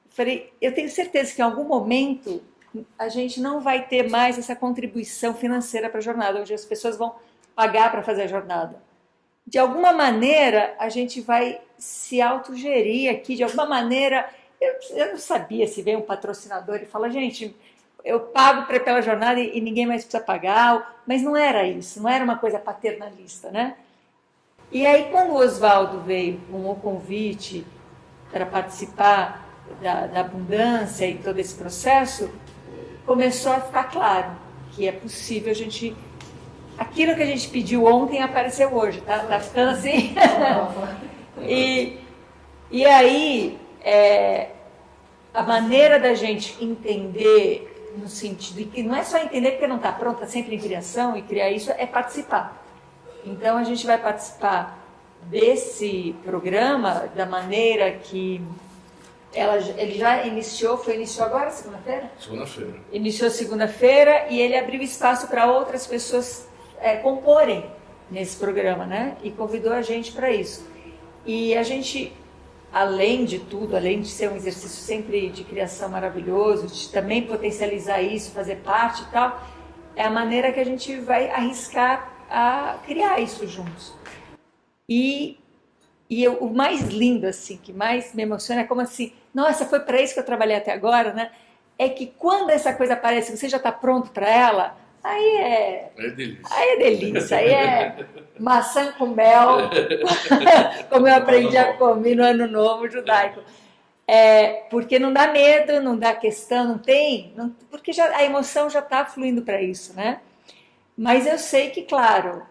Eu falei, eu tenho certeza que em algum momento a gente não vai ter mais essa contribuição financeira para a jornada, onde as pessoas vão pagar para fazer a jornada. De alguma maneira, a gente vai se autogerir aqui, de alguma maneira, eu não sabia se vem um patrocinador e fala, gente, eu pago pela jornada e ninguém mais precisa pagar, mas não era isso, não era uma coisa paternalista, né? E aí, quando o Oswaldo veio com o convite para participar da abundância e todo esse processo, começou a ficar claro que é possível a gente... Aquilo que a gente pediu ontem apareceu hoje, tá ficando assim? E aí, a maneira da gente entender, no sentido de que não é só entender porque não está pronta, sempre em criação, e criar isso é participar. Então, a gente vai participar desse programa da maneira que ele já iniciou agora, segunda-feira? Segunda-feira. Iniciou segunda-feira e ele abriu espaço para outras pessoas comporem nesse programa, né? E convidou a gente para isso. E a gente, além de tudo, além de ser um exercício sempre de criação maravilhoso, de também potencializar isso, fazer parte e tal, é a maneira que a gente vai arriscar a criar isso juntos. E o mais lindo, assim, que mais me emociona é como assim, nossa, foi para isso que eu trabalhei até agora, né? É que quando essa coisa aparece, você já está pronto para ela, aí é delícia. Aí é delícia, aí é maçã com mel, como eu aprendi a comer no Ano Novo judaico. Porque não dá medo, não dá questão, porque a emoção já está fluindo para isso, né? Mas eu sei que, claro,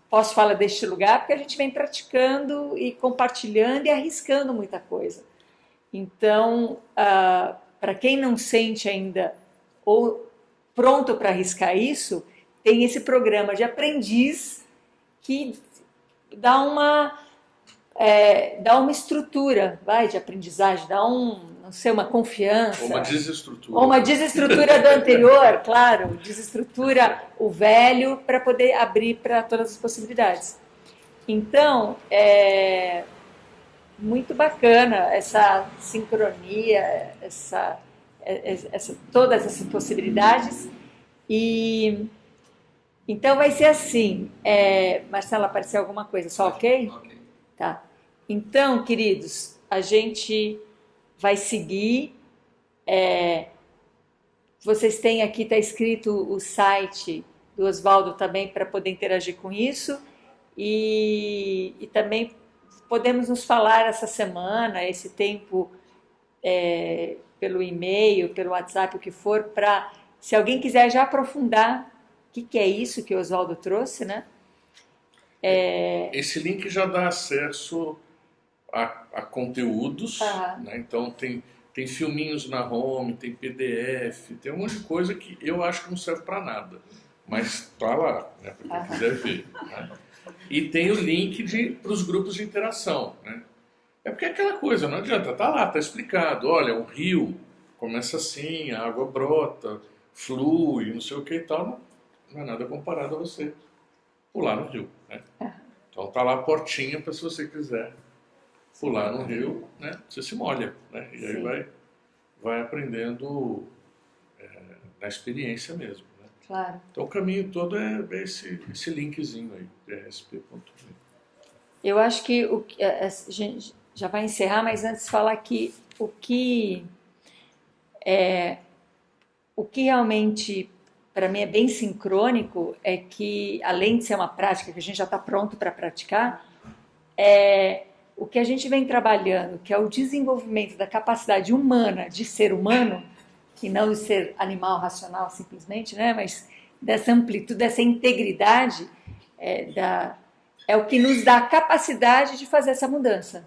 posso falar deste lugar porque a gente vem praticando e compartilhando e arriscando muita coisa. Então, para quem não sente ainda ou pronto para arriscar isso, tem esse programa de aprendiz que dá uma estrutura, de aprendizagem, dá não sei, uma confiança. Ou uma desestrutura. Ou uma desestrutura do anterior, claro, desestrutura o velho para poder abrir para todas as possibilidades. Então, muito bacana essa sincronia, todas essas possibilidades. E então vai ser assim. Marcela, apareceu alguma coisa? Só ok? Ok. Tá. Então, queridos, a gente vai seguir. Vocês têm aqui, está escrito o site do Oswaldo também para poder interagir com isso. E também podemos nos falar essa semana, esse tempo, pelo e-mail, pelo WhatsApp, o que for, para, se alguém quiser já aprofundar o que é isso que o Oswaldo trouxe, né? Esse link já dá acesso a conteúdos, né? Então tem filminhos na home, tem PDF, tem um monte de coisa que eu acho que não serve para nada, mas tá lá, né, para quem quiser ver, né? E tem o link para os grupos de interação, né? Porque é aquela coisa, não adianta, tá lá, tá explicado, olha, um rio começa assim, a água brota, flui, não sei o que e tal, não é nada comparado a você pular no rio, né? Então tá lá a portinha para, se você quiser pular no rio, né, você se molha, né? E aí vai aprendendo na experiência mesmo, né? Claro. Então o caminho todo é esse linkzinho aí, rsp.me. Eu acho que a gente já vai encerrar, mas antes falar que o que realmente para mim é bem sincrônico é que, além de ser uma prática que a gente já está pronto para praticar, o que a gente vem trabalhando, que é o desenvolvimento da capacidade humana de ser humano, e não de ser animal racional simplesmente, né? Mas dessa amplitude, dessa integridade, é o que nos dá a capacidade de fazer essa mudança,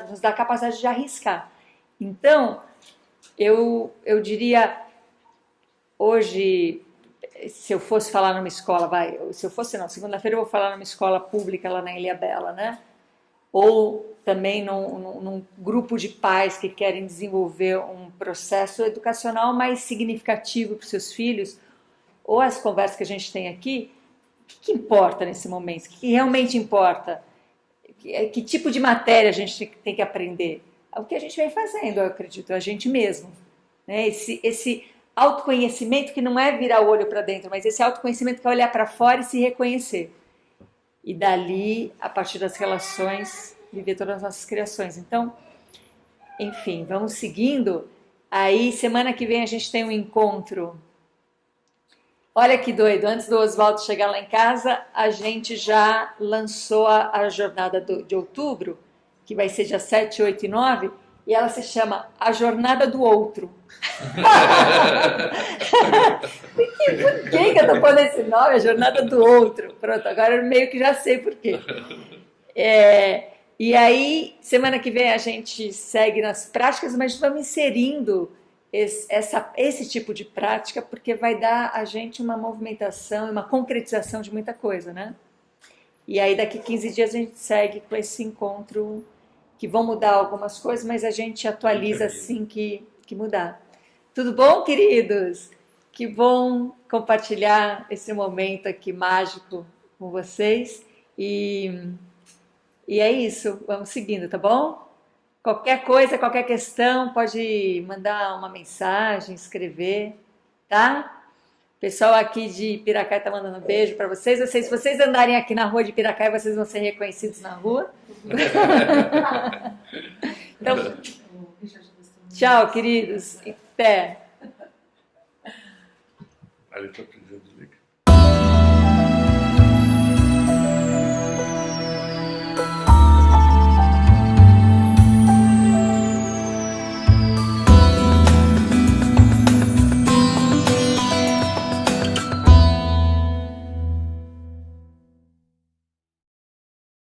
nos dá a capacidade de arriscar. Então, eu diria, hoje, se eu fosse falar numa escola, segunda-feira eu vou falar numa escola pública lá na Ilhabela, né? Ou também num grupo de pais que querem desenvolver um processo educacional mais significativo para os seus filhos, ou as conversas que a gente tem aqui, o que importa nesse momento? O que realmente importa? Que tipo de matéria a gente tem que aprender? É o que a gente vem fazendo, eu acredito, a gente mesmo, né? Esse autoconhecimento que não é virar o olho para dentro, mas esse autoconhecimento que é olhar para fora e se reconhecer. E dali, a partir das relações, viver todas as nossas criações. Então, enfim, vamos seguindo. Aí, semana que vem a gente tem um encontro. Olha que doido, antes do Oswaldo chegar lá em casa, a gente já lançou a jornada de outubro, que vai ser dia 7, 8 e 9, e ela se chama A Jornada do Outro. Por que eu tô pondo esse nome? A Jornada do Outro. Pronto, agora eu meio que já sei por quê. E aí, semana que vem a gente segue nas práticas, mas vamos inserindo esse tipo de prática, porque vai dar a gente uma movimentação, uma concretização de muita coisa, né? E aí daqui 15 dias a gente segue com esse encontro, que vão mudar algumas coisas, mas a gente atualiza assim que mudar. Tudo bom, queridos? Que bom compartilhar esse momento aqui mágico com vocês. E é isso, vamos seguindo, tá bom? Qualquer coisa, qualquer questão, pode mandar uma mensagem, escrever, tá? O pessoal aqui de Piracaia tá mandando um beijo para vocês. Se vocês andarem aqui na rua de Piracaia, vocês vão ser reconhecidos na rua. Então, tchau, queridos. Até. Ele está pedindo